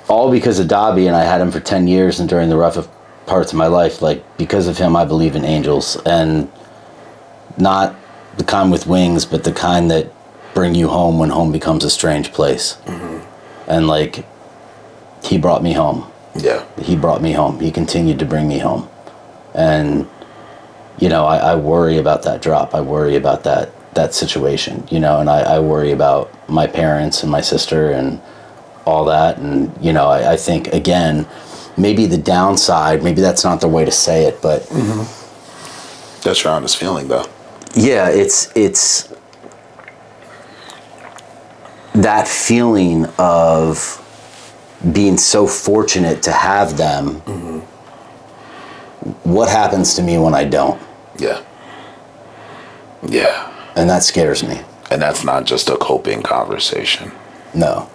all because of Dobby, and I had him for 10 years, and during the rough parts of my life, because of him, I believe in angels, and not the kind with wings, but the kind that bring you home when home becomes a strange place. Mm-hmm. And he brought me home. Yeah. He brought me home. He continued to bring me home. And, I worry about that drop. I worry about that that situation, you know, and I worry about my parents and my sister and all that. And, you know, I think, again, maybe the downside, maybe that's not the way to say it, but That's your honest feeling, though. yeah, it's that feeling of being so fortunate to have them. What happens to me when I don't? Yeah. Yeah. And that scares me. And that's not just a coping conversation. No.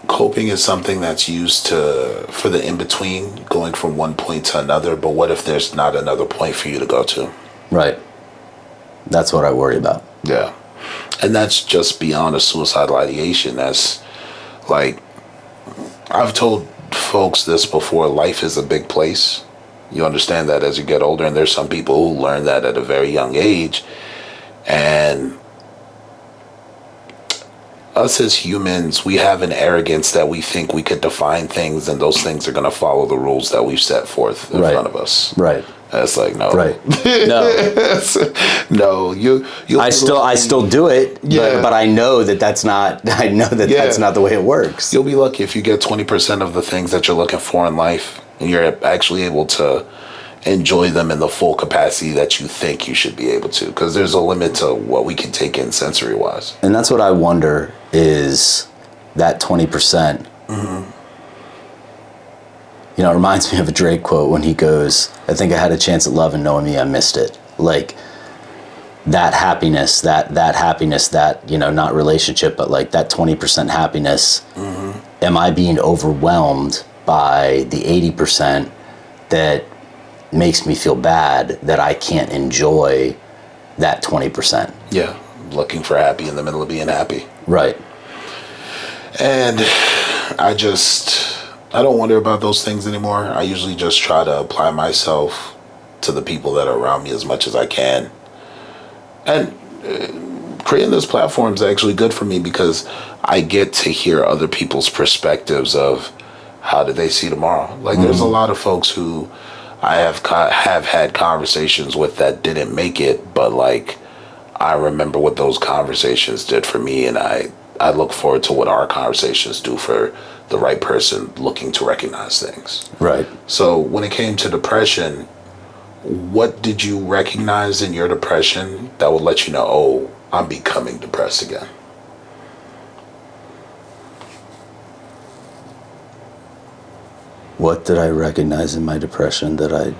Coping is something that's used for the in-between, going from one point to another, but what if there's not another point for you to go to? Right. That's what I worry about. Yeah. And that's just beyond a suicidal ideation. That's like, I've told folks this before, life is a big place. You understand that as you get older, and there's some people who learn that at a very young age. And us as humans, we have an arrogance that we think we could define things, and those things are going to follow the rules that we've set forth in front of us. Right. That's like, no. Right. No. No. I still do it, Yeah. but I know that that's not that's not the way it works. You'll be lucky if you get 20% of the things that you're looking for in life, and you're actually able to enjoy them in the full capacity that you think you should be able to, because there's a limit to what we can take in sensory wise. And that's what I wonder, is that 20%. You know, it reminds me of a Drake quote when he goes, I think I had a chance at love, and knowing me, I missed it. Like, that happiness, that happiness, that, you know, not relationship, but like that 20% happiness. Am I being overwhelmed by the 80% that makes me feel bad that I can't enjoy that 20%? Yeah. Looking for happy in the middle of being happy. Right. And I don't wonder about those things anymore. I usually just try to apply myself to the people that are around me as much as I can. And creating this platform is actually good for me, because I get to hear other people's perspectives of how do they see tomorrow. Like, there's a lot of folks who I have had conversations with that didn't make it, but like, I remember what those conversations did for me, and I look forward to what our conversations do for the right person looking to recognize things. Right. So when it came to depression, what did you recognize in your depression that would let you know, oh, I'm becoming depressed again? What did I recognize in my depression that I...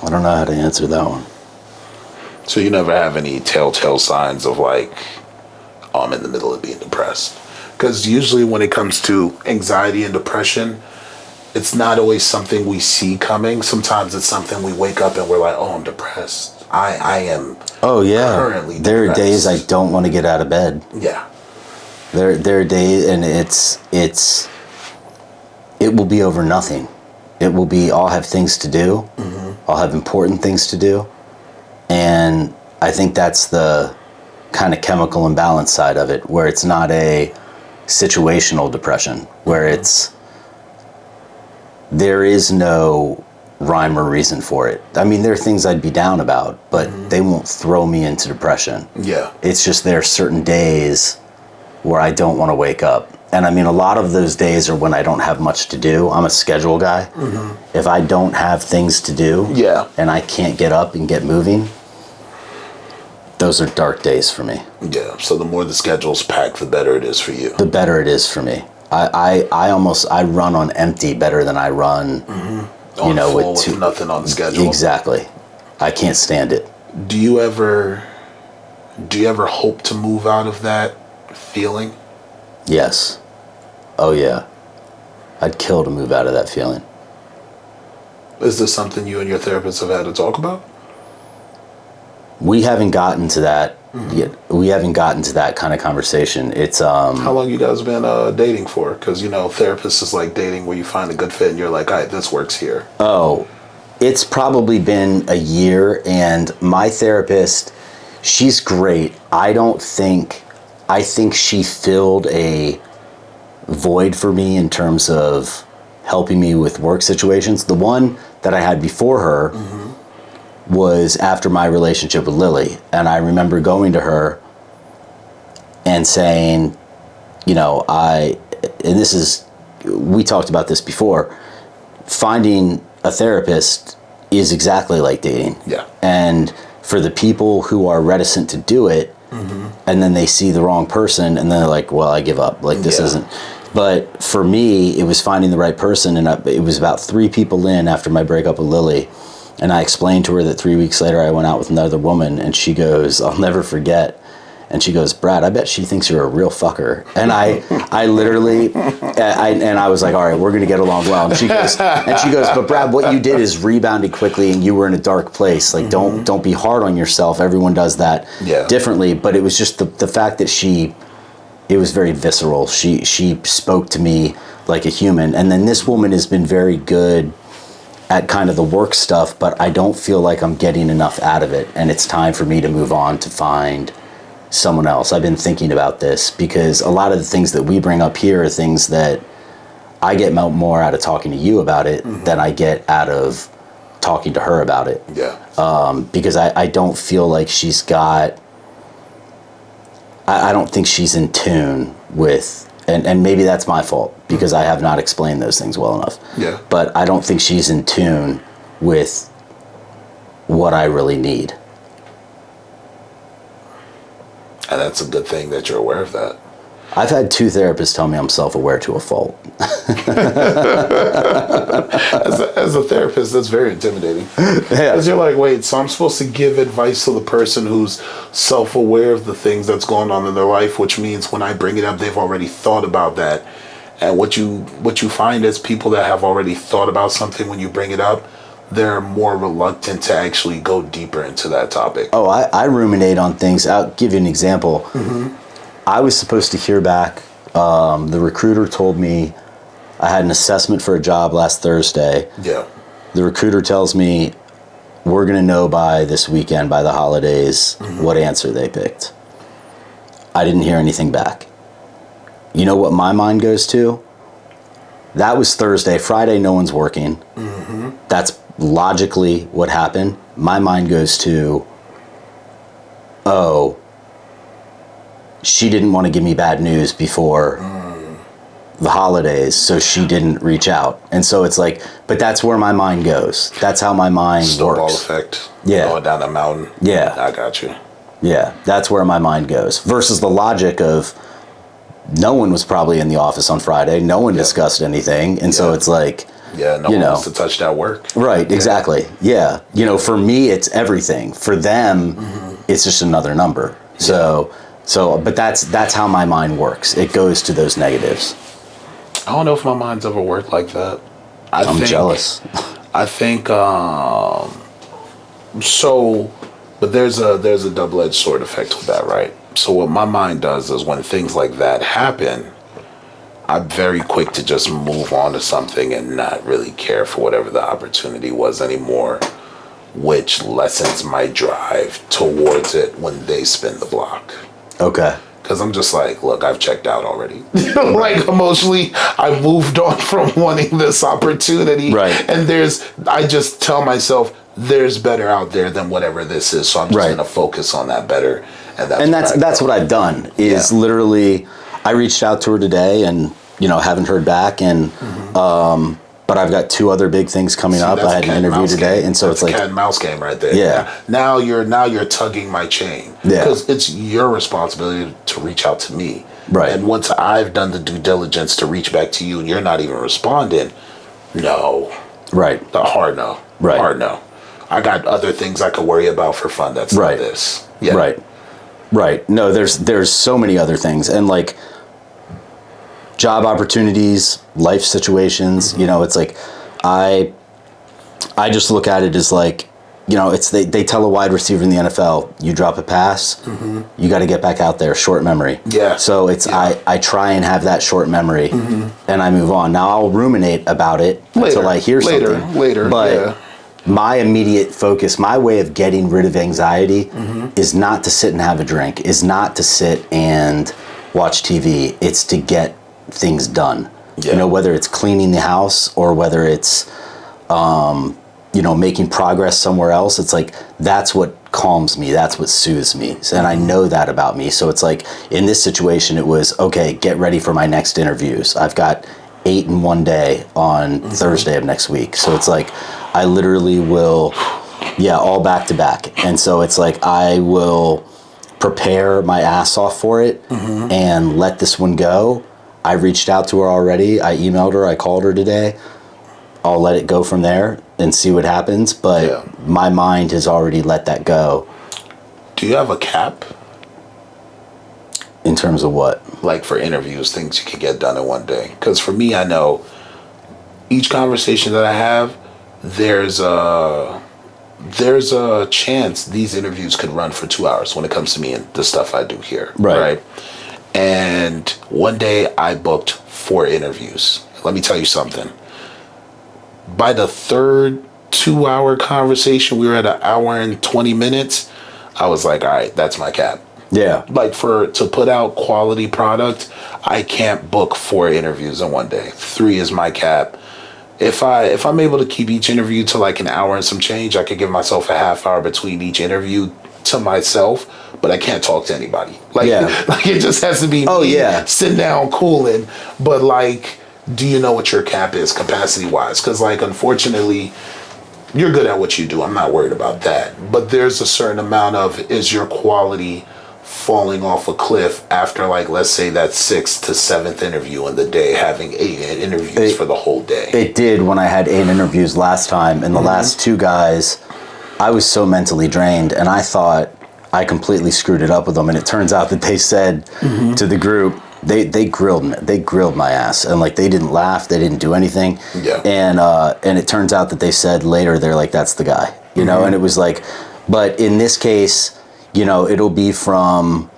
I don't know how to answer that one. So you never have any telltale signs of like, oh, I'm in the middle of being depressed? Because usually when it comes to anxiety and depression, it's not always something we see coming. Sometimes it's something we wake up and we're like, oh, I'm depressed. I am currently there are depressed. days I don't want to get out of bed. Yeah. There are days, and it will be over nothing. It will be, I'll have things to do. I'll have important things to do. And I think that's the kind of chemical imbalance side of it, where it's not a situational depression, where there is no rhyme or reason for it. I mean, there are things I'd be down about, but they won't throw me into depression. Yeah. It's just there are certain days where I don't want to wake up. And I mean, a lot of those days are when I don't have much to do. I'm a schedule guy. If I don't have things to do, and I can't get up and get moving, those are dark days for me. Yeah. So the more the schedule's packed, the better it is for you. The better it is for me. I run on empty better than I run, with nothing on the schedule. Exactly. I can't stand it. Do you ever hope to move out of that feeling? Yes. Oh yeah. I'd kill to move out of that feeling. Is this something you and your therapist have had to talk about? We haven't gotten to that yet. We haven't gotten to that kind of conversation. It's How long you guys been dating for? Because therapist is like dating, where you find a good fit and you're like, all right, this works here. Oh, it's probably been a year, and my therapist, she's great. I think she filled a void for me in terms of helping me with work situations. The one that I had before her was after my relationship with Lily. And I remember going to her and saying, you know, we talked about this before, finding a therapist is exactly like dating. Yeah. And for the people who are reticent to do it, and then they see the wrong person, and then they're like, well, I give up. Like, this isn't. But for me, it was finding the right person, and it was about 3 people in after my breakup with Lily. And I explained to her that 3 weeks later I went out with another woman, and she goes, I'll never forget. And she goes, Brad, I bet she thinks you're a real fucker. And I literally, I was like, all right, we're going to get along well. And she goes, but Brad, what you did is rebounded quickly and you were in a dark place. Like, don't be hard on yourself. Everyone does that differently. But it was just the fact that it was very visceral. She spoke to me like a human. And then this woman has been very good at kind of the work stuff, but I don't feel like I'm getting enough out of it. And it's time for me to move on to find someone else. I've been thinking about this because a lot of the things that we bring up here are things that I get more out of talking to you about it than I get out of talking to her about it. Yeah. Because I don't feel like she's got, I don't think she's in tune with, and maybe that's my fault because I have not explained those things well enough. Yeah. But I don't think she's in tune with what I really need. And that's a good thing that you're aware of that. I've had 2 therapists tell me I'm self-aware to a fault. As a therapist, that's very intimidating. Yeah. Because you're like, wait, so I'm supposed to give advice to the person who's self-aware of the things that's going on in their life, which means when I bring it up, they've already thought about that. And what you find is people that have already thought about something, when you bring it up, they're more reluctant to actually go deeper into that topic. Oh, I ruminate on things. I'll give you an example. I was supposed to hear back. The recruiter told me I had an assessment for a job last Thursday. Yeah. The recruiter tells me we're going to know by this weekend, by the holidays, what answer they picked. I didn't hear anything back. You know what my mind goes to? That was Thursday. Friday, no one's working. That's logically what happened. My mind goes to, oh, she didn't want to give me bad news before the holidays, so she didn't reach out. And so it's like, but that's where my mind goes. That's how my mind Snowball works. effect. Yeah. Going down the mountain. Yeah. I got you. Yeah, that's where my mind goes. Versus the logic of no one was probably in the office on Friday. No one discussed anything. And so it's like, yeah, no one wants to touch that work. Right, exactly. Yeah. You know, for me, it's everything. For them, it's just another number. So, but that's how my mind works. It goes to those negatives. I don't know if my mind's ever worked like that. I'm jealous. I think, but there's a double-edged sword effect with that, right? So what my mind does is when things like that happen, I'm very quick to just move on to something and not really care for whatever the opportunity was anymore, which lessens my drive towards it when they spin the block. Okay. Because I'm just like, look, I've checked out already. Like, emotionally, I moved on from wanting this opportunity. Right. And I just tell myself, there's better out there than whatever this is. So I'm just going to focus on that better. And that's what I've done is literally, I reached out to her today and, haven't heard back. And, but I've got 2 other big things coming up. I had an interview today. And so it's like cat and mouse game right there. Yeah. Now you're tugging my chain. Yeah. Because it's your responsibility to reach out to me. Right. And once I've done the due diligence to reach back to you and you're not even responding, no. Right. The hard no. Right. Hard no. I got other things I could worry about for fun. That's not this. Yeah. Right. Right. No, there's so many other things. And like job opportunities, life situations, it's like I just look at it as like, it's they tell a wide receiver in the NFL, you drop a pass, you got to get back out there, short memory. Yeah. So it's I try and have that short memory and I move on. Now I'll ruminate about it until I hear something. Later. But my immediate focus, my way of getting rid of anxiety is not to sit and have a drink, is not to sit and watch TV. It's to get things done. Yeah. You know, whether it's cleaning the house or whether it's, you know, making progress somewhere else. It's like, that's what calms me. That's what soothes me. And I know that about me. So it's like, in this situation, it was, okay, get ready for my next interviews. I've got 8 in one day on Thursday of next week. So it's like, I literally will, all back to back. And so it's like, I will prepare my ass off for it and let this one go. I reached out to her already. I emailed her. I called her today. I'll let it go from there and see what happens. But my mind has already let that go. Do you have a cap? In terms of what? Like for interviews, things you can get done in one day. Because for me, I know each conversation that I have, there's a chance these interviews could run for 2 hours when it comes to me and the stuff I do here. Right. And one day I booked 4 interviews. Let me tell you something. By the third 2-hour conversation, we were at 1 hour and 20 minutes. I was like, all right, that's my cap. Yeah. Like to put out quality product, I can't book 4 interviews in one day. 3 is my cap. If I'm able to keep each interview to like 1 hour and some change, I could give myself a half hour between each interview to myself, but I can't talk to anybody. Like, like it just has to be me sitting down cooling. But like, do you know what your cap is capacity wise? Because like, unfortunately, you're good at what you do. I'm not worried about that. But there's a certain amount of, is your quality falling off a cliff after, like, let's say that 6th to 7th interview in the day, having 8 interviews for the whole day? It did when I had 8 interviews last time. And the last 2 guys, I was so mentally drained, and I thought I completely screwed it up with them. And it turns out that they said to the group, they grilled me. They grilled my ass, and like, they didn't laugh, they didn't do anything. And it turns out that they said later, they're like, that's the guy, you know. And it was like, but in this case, you know, it'll be from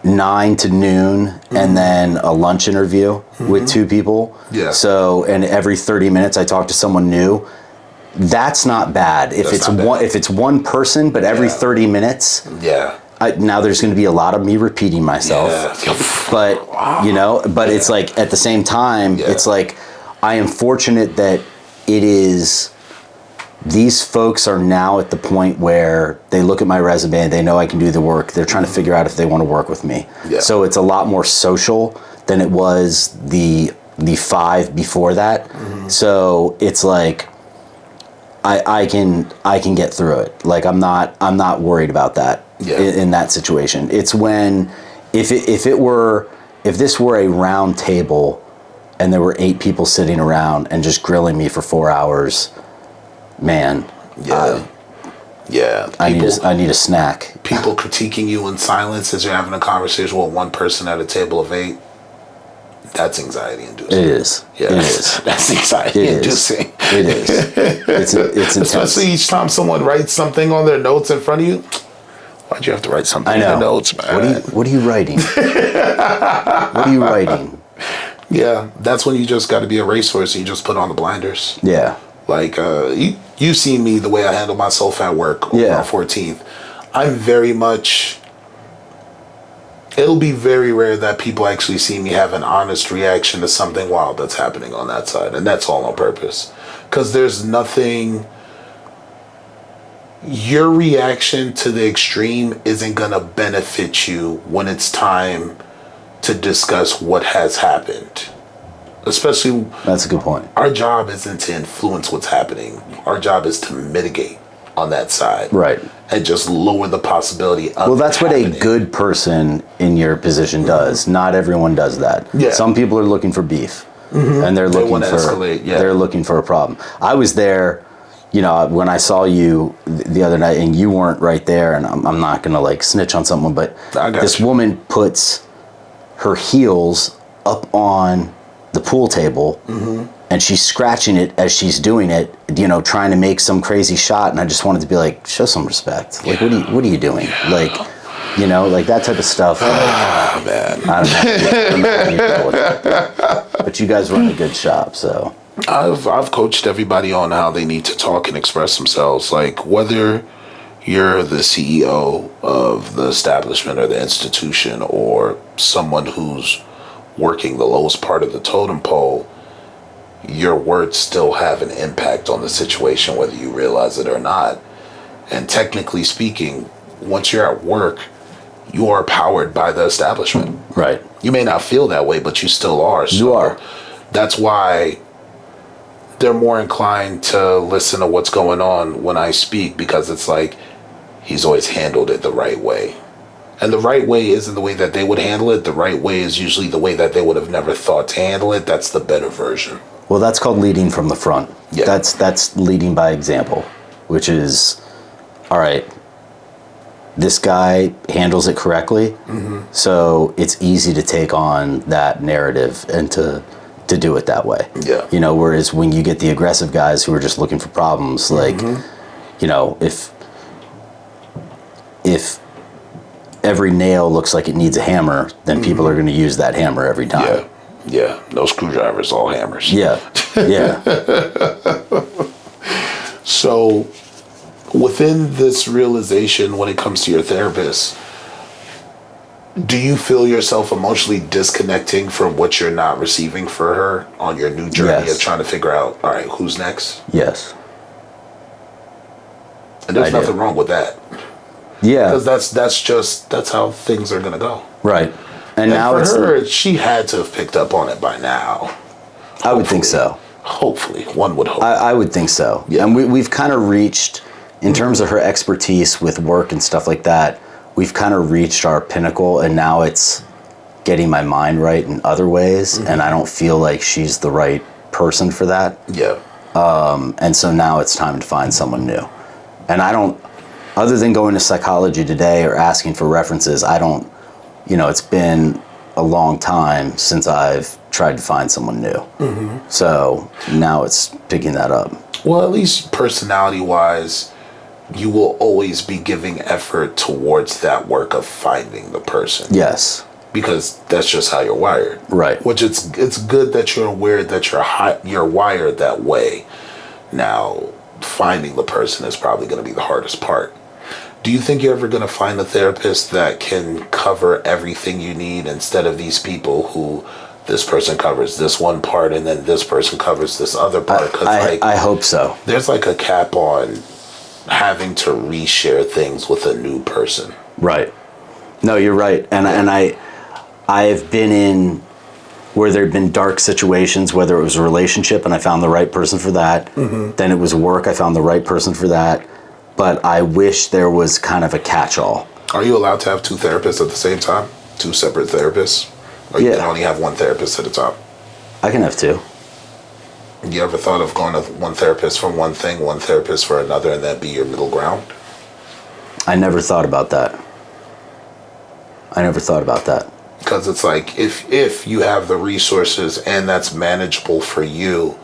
9 to noon and then a lunch interview with 2 people. So, and every 30 minutes I talk to someone new. That's not bad. If it's one person, but every 30 minutes. Now there's going to be a lot of me repeating myself, but you know, but it's like, at the same time, it's like, I am fortunate that it is, these folks are now at the point where they look at my resume, they know I can do the work. They're trying to figure out if they want to work with me. So it's a lot more social than it was the 5 before that. So it's like, I can get through it. Like, I'm not worried about that in that situation. It's when, if this were a round table and there were 8 people sitting around and just grilling me for 4 hours, man. I need a snack. People critiquing you in silence as you're having a conversation with one person at a table of 8. That's anxiety inducing. It is. Yeah, it is. That's anxiety inducing. It is. It's intense. Especially each time someone writes something on their notes in front of you. Why'd you have to write something in your notes, man? What are you writing? What are you writing? Yeah, that's when you just got to be a racehorse and you just put on the blinders. Yeah. Like, you've seen me, the way I handle myself at work on 14th. I'm very much... It'll be very rare that people actually see me have an honest reaction to something wild that's happening on that side. And that's all on purpose. Because there's nothing... Your reaction to the extreme isn't going to benefit you when it's time to discuss what has happened. Especially... That's a good point. Our job isn't to influence what's happening. Our job is to mitigate on that side. Right. And just lower the possibility of Well, that's what happening. a good person in your position does. Not everyone does that. Some people are looking for beef. And they're looking for a problem. I was there, you know, when I saw you the other night, and you weren't right there, and I'm not going to like snitch on someone, but this woman puts her heels up on the pool table, and she's scratching it as she's doing it, you know, trying to make some crazy shot. And I just wanted to be like, show some respect. Like, what are you doing? Like, you know, like that type of stuff. Oh, man. I don't know. But you guys run a good shop, so. I've coached everybody on how they need to talk and express themselves. Like, whether you're the CEO of the establishment or the institution, or someone who's working the lowest part of the totem pole, your words still have an impact on the situation, whether you realize it or not. And technically speaking, once you're at work, you are powered by the establishment. Right. You may not feel that way, but you still are. So You are. That's why they're more inclined to listen to what's going on when I speak, because it's like, he's always handled it the right way. And the right way isn't the way that they would handle it. The right way is usually the way that they would have never thought to handle it. That's the better version. Well, that's called leading from the front. Yeah. That's leading by example, which is, all right, this guy handles it correctly, so it's easy to take on that narrative and to do it that way. Yeah. You know, whereas when you get the aggressive guys who are just looking for problems, like, you know, if every nail looks like it needs a hammer, then people are going to use that hammer every time. Yeah. No screwdrivers, all hammers. Yeah. Yeah. So within this realization, when it comes to your therapist, do you feel yourself emotionally disconnecting from what you're not receiving for her on your new journey Yes. of trying to figure out, all right, who's next? Yes. And there's I do. nothing wrong with that. Yeah. Because that's how things are going to go. Right. And now for it's, her, she had to have picked up on it by now. I would think so. Hopefully, one would hope. I would think so. Yeah. And we've kind of reached, in terms of her expertise with work and stuff like that, we've kind of reached our pinnacle, and now it's getting my mind right in other ways, and I don't feel like she's the right person for that. Yeah. And so now it's time to find someone new. And I don't, other than going to Psychology Today or asking for references, I don't, you know, it's been a long time since I've tried to find someone new. So now it's picking that up. Well, at least personality-wise, you will always be giving effort towards that work of finding the person. Yes. Because that's just how you're wired. Right. Which it's good that you're aware that you're wired that way. Now, finding the person is probably going to be the hardest part. Do you think you're ever going to find a therapist that can cover everything you need, instead of these people who this person covers this one part and then this person covers this other part? Because I hope so. there's like a cap on having to reshare things with a new person. Right. No, you're right. And I've been in where there've been dark situations, whether it was a relationship and I found the right person for that, then it was work, I found the right person for that. But I wish there was kind of a catch-all. Are you allowed to have two therapists at the same time? Two separate therapists? Or you can only have one therapist at a time? I can have two. You ever thought of going to one therapist for one thing, one therapist for another, and that be your middle ground? I never thought about that. Because it's like, if you have the resources and that's manageable for you,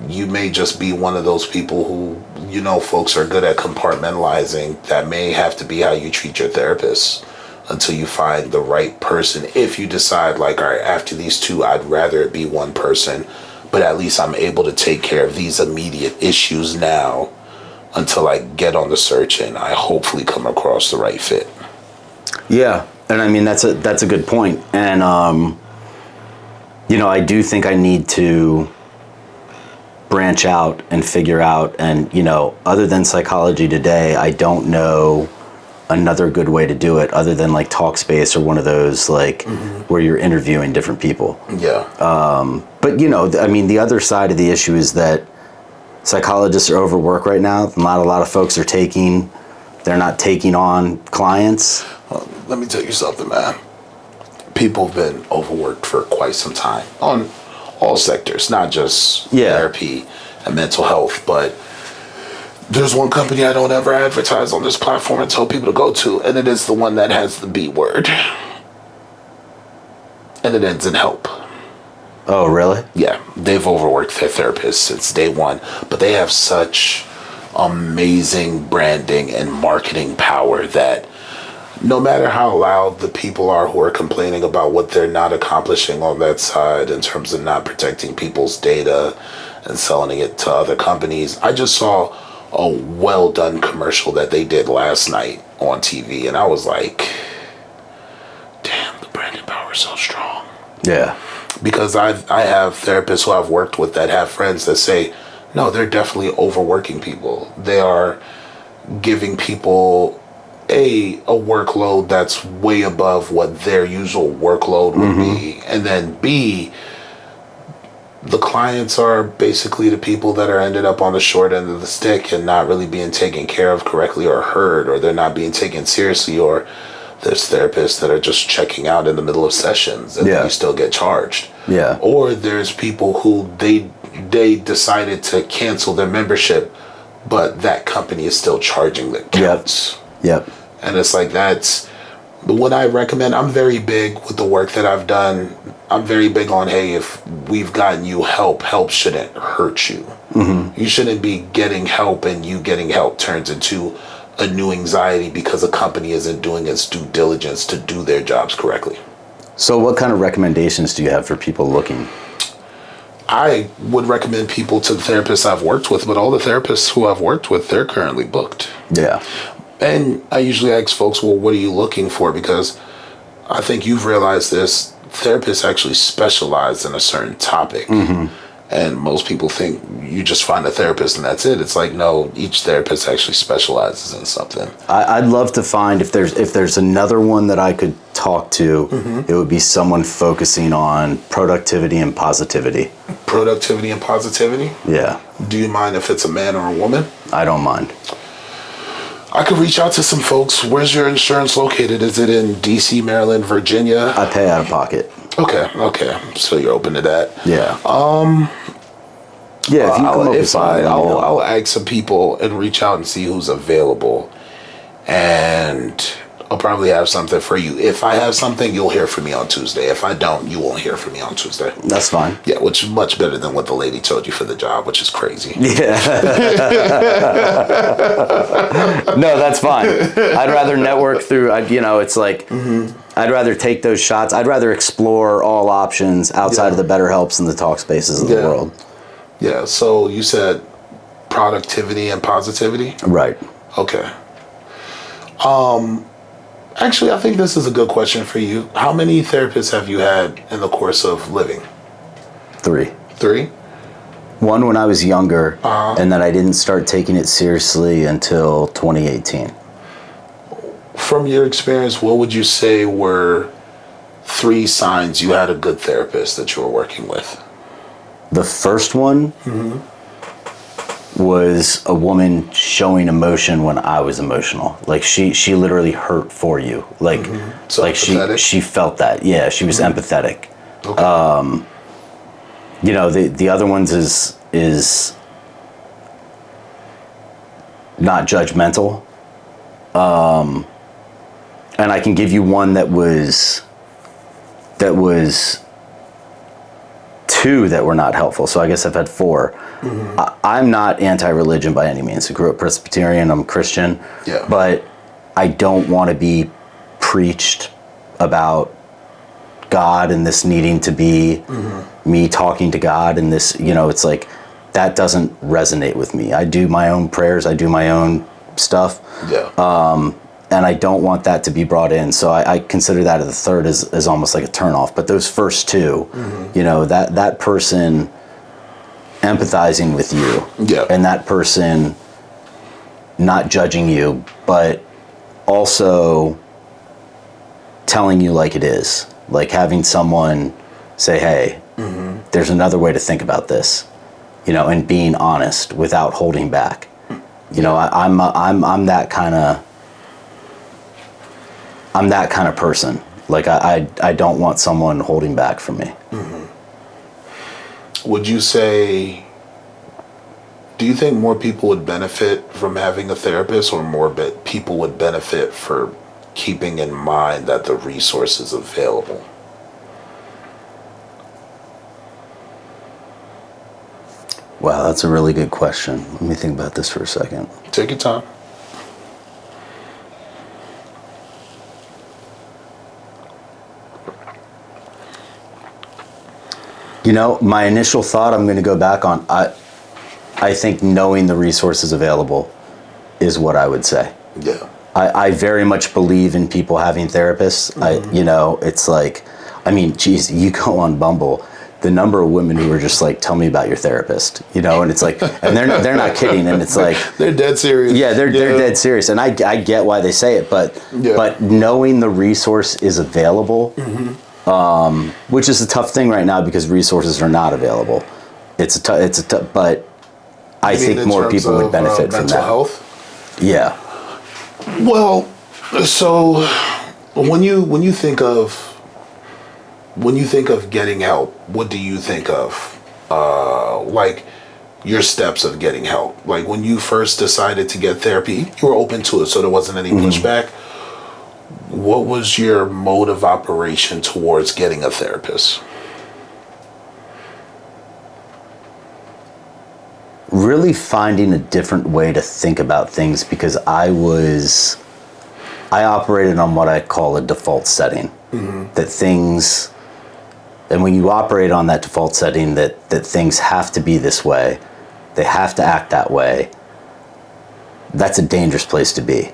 you may just be one of those people who, you know, folks are good at compartmentalizing. That may have to be how you treat your therapist until you find the right person. If you decide, like, all right, after these two, I'd rather it be one person, but at least I'm able to take care of these immediate issues now until I get on the search and I hopefully come across the right fit. Yeah, and I mean, that's a good point. And, you know, I do think I need to branch out and figure out, and, you know, other than Psychology Today, I don't know another good way to do it other than like Talkspace or one of those, like, where you're interviewing different people. Yeah. But, you know, I mean, the other side of the issue is that psychologists are overworked right now. Not a lot of folks are they're not taking on clients. Well, let me tell you something, man. People have been overworked for quite some time on all sectors, not just therapy and mental health, but there's one company I don't ever advertise on this platform and tell people to go to, and it is the one that has the B word. And it ends in help. Oh, really? Yeah, they've overworked their therapists since day one, but they have such amazing branding and marketing power that no matter how loud the people are who are complaining about what they're not accomplishing on that side in terms of not protecting people's data and selling it to other companies, I just saw a well done commercial that they did last night on TV, and I was like, damn, the branding power is so strong. Yeah. Because I have therapists who I've worked with that have friends that say, no, they're definitely overworking people. They are giving people a workload that's way above what their usual workload would be. And then B, the clients are basically the people that are ended up on the short end of the stick and not really being taken care of correctly or heard, or they're not being taken seriously, or there's therapists that are just checking out in the middle of sessions and then you still get charged. Yeah. Or there's people who they decided to cancel their membership, but that company is still charging the counts. Yep. And it's like, that's what I recommend. I'm very big with the work that I've done. I'm very big on, hey, if we've gotten you help shouldn't hurt you. You shouldn't be getting help, and you getting help turns into a new anxiety because a company isn't doing its due diligence to do their jobs correctly. So what kind of recommendations do you have for people looking? I would recommend people to the therapists I've worked with, but all the therapists who I've worked with, they're currently booked. Yeah. And I usually ask folks, well, what are you looking for? Because I think you've realized this, therapists actually specialize in a certain topic. And most people think you just find a therapist and that's it. It's like, no, each therapist actually specializes in something. I'd love to find, if there's another one that I could talk to, it would be someone focusing on productivity and positivity. Productivity and positivity? Yeah. Do you mind if it's a man or a woman? I don't mind. I could reach out to some folks. Where's your insurance located? Is it in DC, Maryland, Virginia? I pay out of pocket. Okay. So you're open to that? Yeah. Yeah, if you come up with something, I'll ask some people and reach out and see who's available. And I'll probably have something for you. If I have something, you'll hear from me on Tuesday. If I don't, you won't hear from me on Tuesday. That's fine. Yeah, which is much better than what the lady told you for the job, which is crazy. Yeah. No, that's fine. I'd rather network through, it's like, I'd rather take those shots. I'd rather explore all options outside of the BetterHelps and the talk spaces of the world. Yeah, so you said productivity and positivity? Right. Okay. Actually, I think this is a good question for you. How many therapists have you had in the course of living? 3. 3? One when I was younger, and then I didn't start taking it seriously until 2018. From your experience, what would you say were 3 signs you had a good therapist that you were working with? The first one was a woman showing emotion when I was emotional. Like she literally hurt for you. Like So like empathetic? she felt that. Yeah, she was empathetic. Okay. The other ones is not judgmental. And I can give you one that was 2 that were not helpful. So I guess I've had 4. I'm not anti-religion by any means. I grew up Presbyterian. I'm Christian. Yeah. But I don't want to be preached about God and this needing to be me talking to God and this, it's like that doesn't resonate with me. I do my own prayers. I do my own stuff. Yeah. And I don't want that to be brought in. So I consider that the third as almost like a turnoff. But those first 2, that person empathizing with you, and that person not judging you, but also telling you like it is. Like having someone say, hey, there's another way to think about this, and being honest without holding back. I'm that kind of... I'm that kind of person. Like I don't want someone holding back from me. Would you say, do you think more people would benefit from having a therapist, or more people would benefit for keeping in mind that the resource is available? Wow, that's a really good question. Let me think about this for a second. Take your time. My initial thought, I'm going to go back on, I think knowing the resources available is what I would say. Yeah. I very much believe in people having therapists. It's like, I mean, geez, you go on Bumble, the number of women who are just like, tell me about your therapist, you know, and it's like, and they're not kidding, and it's like they're dead serious. Yeah, they're dead serious, and I get why they say it, but knowing the resource is available, which is a tough thing right now because resources are not available. But I think more people would benefit from that. Mental health. Yeah. Well, so when you think of getting help, what do you think of? Like your steps of getting help. Like when you first decided to get therapy, you were open to it, so there wasn't any pushback. What was your mode of operation towards getting a therapist? Really finding a different way to think about things, because I operated on what I call a default setting. That things, and when you operate on that default setting, that things have to be this way, they have to act that way, that's a dangerous place to be.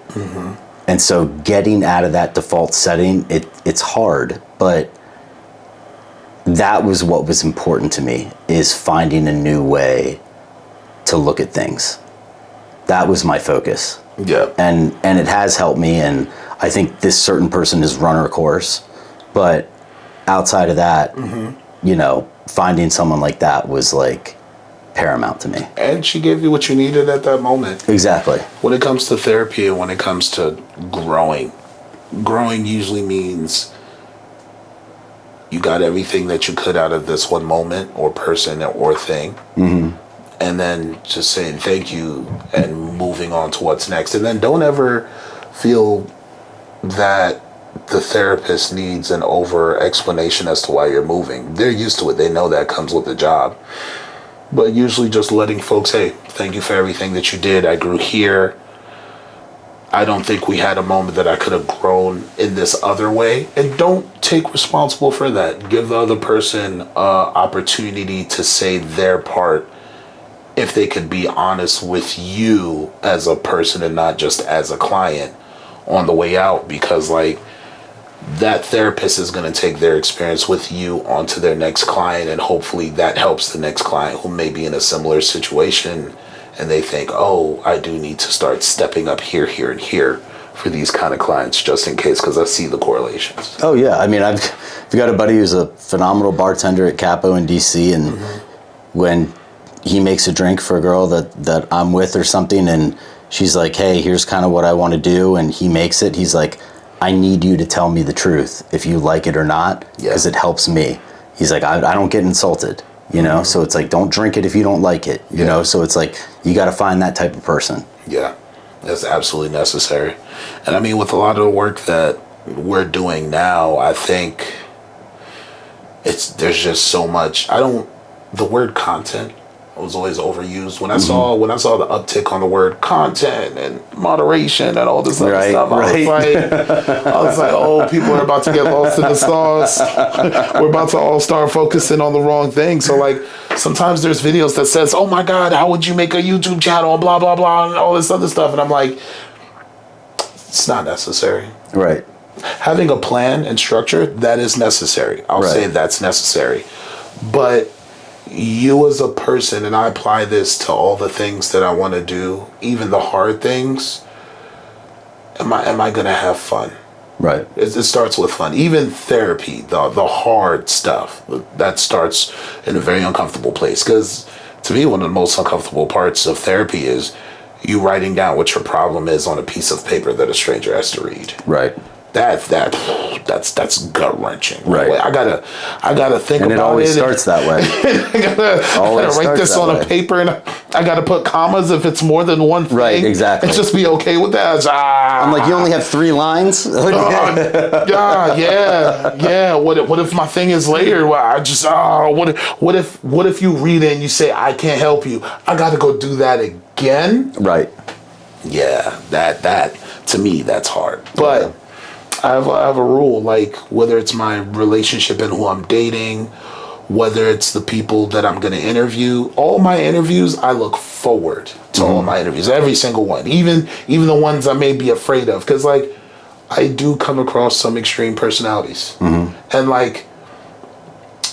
And so getting out of that default setting, it's hard, but that was what was important to me, is finding a new way to look at things. That was my focus. Yeah. And it has helped me, and I think this certain person has run her course, but outside of that, you know, finding someone like that was like paramount to me. And she gave you what you needed at that moment. Exactly. When it comes to therapy and when it comes to growing usually means you got everything that you could out of this one moment or person or thing. And then just saying thank you and moving on to what's next. And then don't ever feel that the therapist needs an over explanation as to why you're moving. They're used to it. They know that comes with the job. But usually just letting folks, hey, thank you for everything that you did. I grew here. I don't think we had a moment that I could have grown in this other way. And don't take responsible for that. Give the other person an opportunity to say their part, if they could be honest with you as a person and not just as a client on the way out. Because like, that therapist is going to take their experience with you onto their next client, and hopefully that helps the next client who may be in a similar situation, and they think, oh, I do need to start stepping up here, here, and here for these kind of clients, just in case, because I see the correlations. Oh yeah, I mean, I've got a buddy who's a phenomenal bartender at Capo in DC, and when he makes a drink for a girl that I'm with or something, and she's like, hey, here's kind of what I want to do, and he makes it, he's like, I need you to tell me the truth, if you like it or not, because it helps me. He's like, I don't get insulted, you know? So it's like, don't drink it if you don't like it, you know? So it's like, you got to find that type of person. Yeah. That's absolutely necessary. And I mean, with a lot of the work that we're doing now, I think there's just so much. The word content was always overused. When I saw the uptick on the word content and moderation and all this other stuff, I was like, oh, people are about to get lost in the sauce. We're about to all start focusing on the wrong thing. So like, sometimes there's videos that says, oh my God, how would you make a YouTube channel and blah, blah, blah, and all this other stuff. And I'm like, it's not necessary. Right. Having a plan and structure, that is necessary. I'll say that's necessary. But you as a person, and I apply this to all the things that I want to do, even the hard things, am I going to have fun? Right. It starts with fun. Even therapy, the hard stuff, that starts in a very uncomfortable place. Because to me, one of the most uncomfortable parts of therapy is you writing down what your problem is on a piece of paper that a stranger has to read. Right. That's gut wrenching. Right. I gotta think and about it. And it always starts that way. I gotta write this on a paper, and I gotta put commas if it's more than one thing. Right. Exactly. And just be okay with that. I'm like, you only have 3 lines. Yeah. What if my thing is layered? What if you read it and you say I can't help you? I gotta go do that again. Right. Yeah. That to me, that's hard. But I have a rule, like whether it's my relationship and who I'm dating, whether it's the people that I'm going to interview, all my interviews, I look forward to all my interviews, every single one, even the ones I may be afraid of. Because like, I do come across some extreme personalities. And like,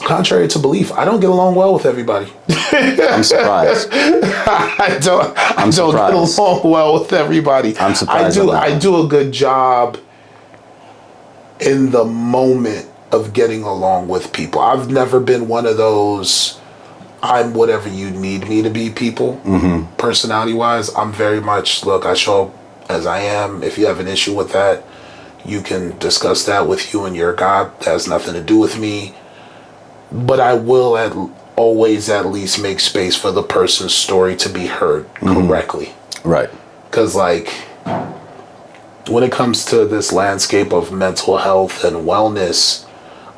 contrary to belief, I don't get along well with everybody. I'm surprised. I don't get along well with everybody. I'm surprised. I do a good job in the moment of getting along with people. I've never been one of those I'm whatever you need me to be people. Personality wise, I'm very much, look, I show up as I am. If you have an issue with that, you can discuss that with you and your God. That has nothing to do with me. But I will always at least make space for the person's story to be heard correctly. Right. Because, like, when it comes to this landscape of mental health and wellness,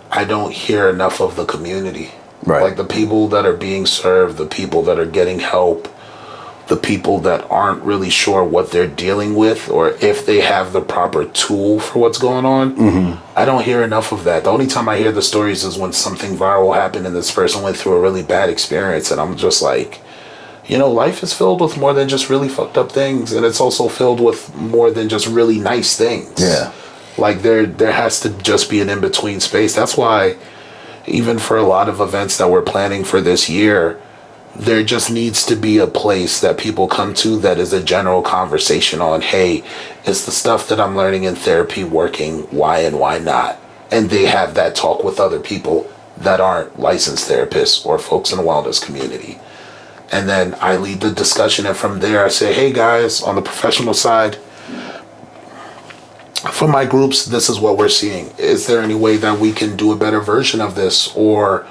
I don't hear enough of the community. Right. Like the people that are being served, the people that are getting help, the people that aren't really sure what they're dealing with or if they have the proper tool for what's going on. I don't hear enough of that. The only time I hear the stories is when something viral happened and this person went through a really bad experience, and I'm just like, you know, life is filled with more than just really fucked up things, and it's also filled with more than just really nice things. Yeah. Like there has to just be an in-between space. That's why even for a lot of events that we're planning for this year, there just needs to be a place that people come to that is a general conversation on, hey, is the stuff that I'm learning in therapy working? Why and why not? And they have that talk with other people that aren't licensed therapists or folks in the wellness community. And then I lead the discussion, and from there I say, hey guys, on the professional side, for my groups, this is what we're seeing. Is there any way that we can do a better version of this? Or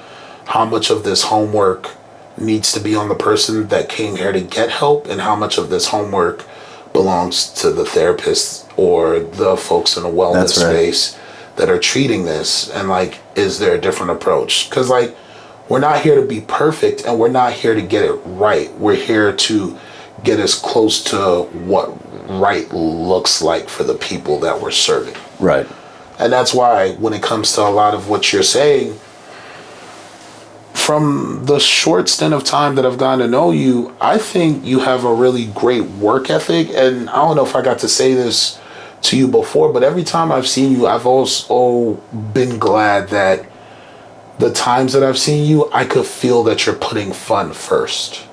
how much of this homework needs to be on the person that came here to get help, and how much of this homework belongs to the therapists or the folks in the wellness space that are treating this? And like, is there a different approach? Because like, we're not here to be perfect, and we're not here to get it right. We're here to get as close to what right looks like for the people that we're serving. Right. And that's why when it comes to a lot of what you're saying, from the short stint of time that I've gotten to know you, I think you have a really great work ethic. And I don't know if I got to say this to you before, but every time I've seen you, I've also been glad that the times that I've seen you, I could feel that you're putting fun first.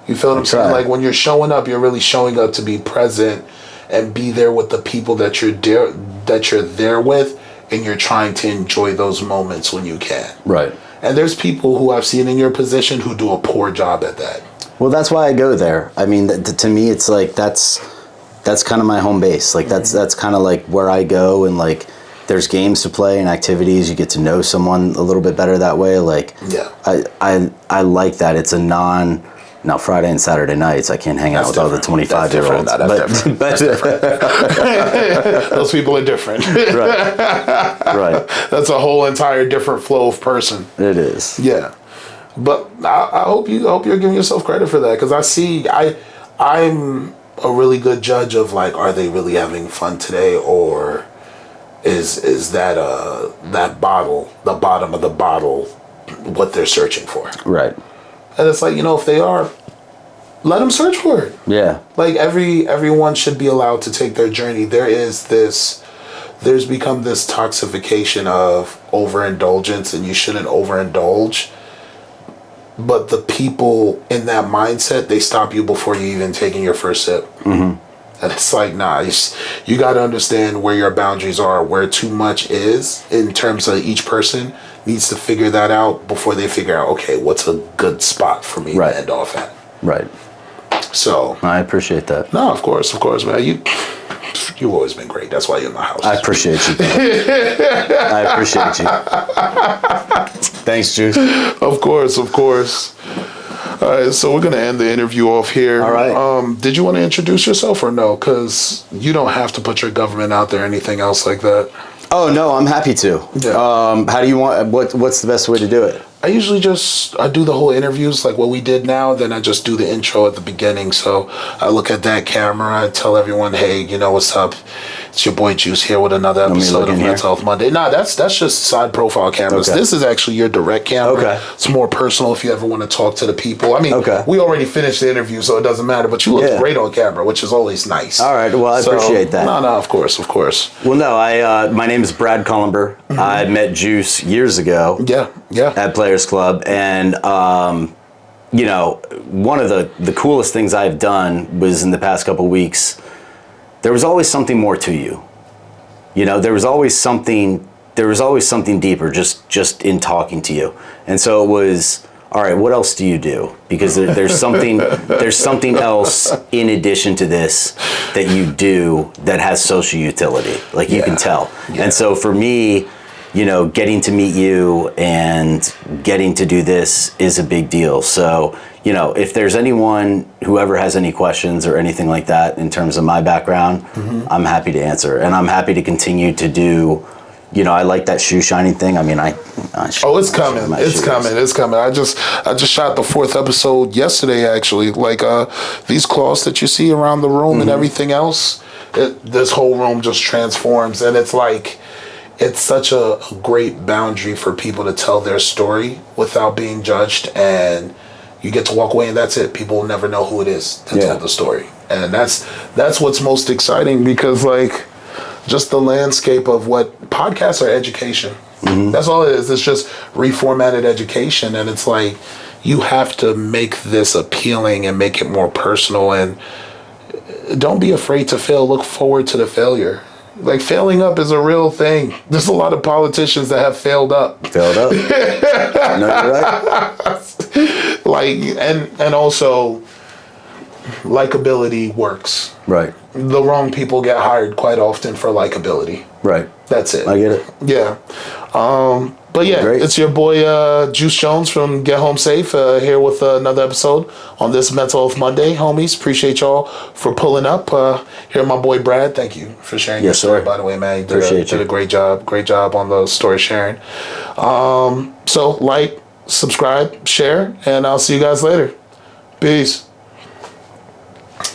You feel what I'm saying? Like when you're showing up, you're really showing up to be present and be there with the people that you're there with, and you're trying to enjoy those moments when you can. Right. And there's people who I've seen in your position who do a poor job at that. Well, that's why I go there. I mean, to me, it's like that's kind of my home base. Like that's kind of like where I go, and like there's games to play and activities. You get to know someone a little bit better that way. Like, yeah, I like that. It's a now Friday and Saturday nights I can't hang out with all the 25-year-olds. That's different. Those people are different. Right. That's a whole entire different flow of person. It is. Yeah. But I hope you're giving yourself credit for that, because I'm a really good judge of like, are they really having fun today, or is that that bottle, the bottom of the bottle, what they're searching for? Right. And it's like, you know, if they are, let them search for it. Yeah. Like everyone should be allowed to take their journey. There's become this toxification of overindulgence, and you shouldn't overindulge. But the people in that mindset, they stop you before you even taking your first sip. Mm-hmm. And it's like, nah, you got to understand where your boundaries are, where too much is in terms of each person needs to figure that out before they figure out, okay, what's a good spot for me to end off at. Right. So. I appreciate that. No, of course, man. You've always been great. That's why you're in my house. I appreciate you. I appreciate you. Thanks, Juice. Of course. All right, so we're going to end the interview off here. All right. Did you want to introduce yourself or no? Because you don't have to put your government out there or anything else like that. Oh, no, I'm happy to. Yeah. How do you want, what's the best way to do it? I usually I do the whole interviews like what we did now, then I just do the intro at the beginning. So I look at that camera, I tell everyone, hey, you know what's up? It's your boy Juice here with another episode of Mental Health Monday. Nah, that's just side profile cameras. Okay. This is actually your direct camera. Okay. It's more personal if you ever want to talk to the people. I mean, Okay. we already finished the interview, so it doesn't matter. But you look great on camera, which is always nice. All right. Well, I appreciate that. No, of course. Well, no, my name is Brad Cullenber. Mm-hmm. I met Juice years ago. Yeah. At Players Club, and you know, one of the coolest things I've done was in the past couple of weeks. There was always something more to you. You know, there was always something deeper just in talking to you. And so it was, all right, what else do you do? Because there's something else in addition to this that you do that has social utility. Like you can tell. Yeah. And so for me, you know, getting to meet you and getting to do this is a big deal. So, you know, if there's anyone, whoever has any questions or anything like that in terms of my background, I'm happy to answer. And I'm happy to continue to do, you know, I like that shoe shining thing. I mean, it's coming. It's coming. I just shot the 4th episode yesterday, actually. Like these cloths that you see around the room and everything else, this whole room just transforms. And it's like, it's such a great boundary for people to tell their story without being judged, and you get to walk away and that's it. People will never know who it is to tell the story. And that's what's most exciting, because like just the landscape of what podcasts are education. That's all it is. It's just reformatted education, and it's like you have to make this appealing and make it more personal, and don't be afraid to fail. Look forward to the failure. Like, failing up is a real thing. There's a lot of politicians that have failed up. No, you're right. Like, and also, likability works. Right. The wrong people get hired quite often for likability. Right. That's it. I get it. Yeah. But yeah, Great. It's your boy Juice Jones from Get Home Safe here with another episode on this Mental Health Monday, homies. Appreciate y'all for pulling up. Here, my boy Brad. Thank you for sharing your story, by the way, man. You did a great job. Great job on the story sharing. So like, subscribe, share, and I'll see you guys later. Peace.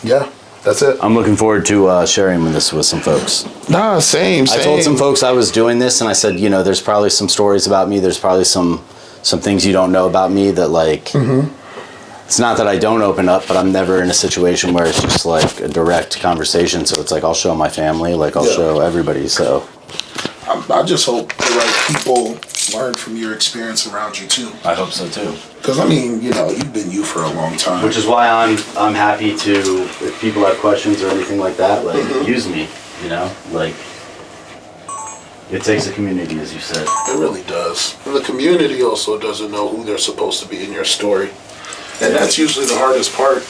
Yeah. That's it. I'm looking forward to sharing this with some folks. Nah, same. I told some folks I was doing this, and I said, you know, there's probably some stories about me. There's probably some things you don't know about me that, like, it's not that I don't open up, but I'm never in a situation where it's just like a direct conversation. So it's like, I'll show my family, like I'll show everybody. So I just hope the right people learn from your experience around you too. I hope so too. Because I mean, you know, you've been you for a long time. Which is why I'm happy to, if people have questions or anything like that, like use me. You know, like it takes a community, as you said. It really does. And the community also doesn't know who they're supposed to be in your story, and that's usually the hardest part.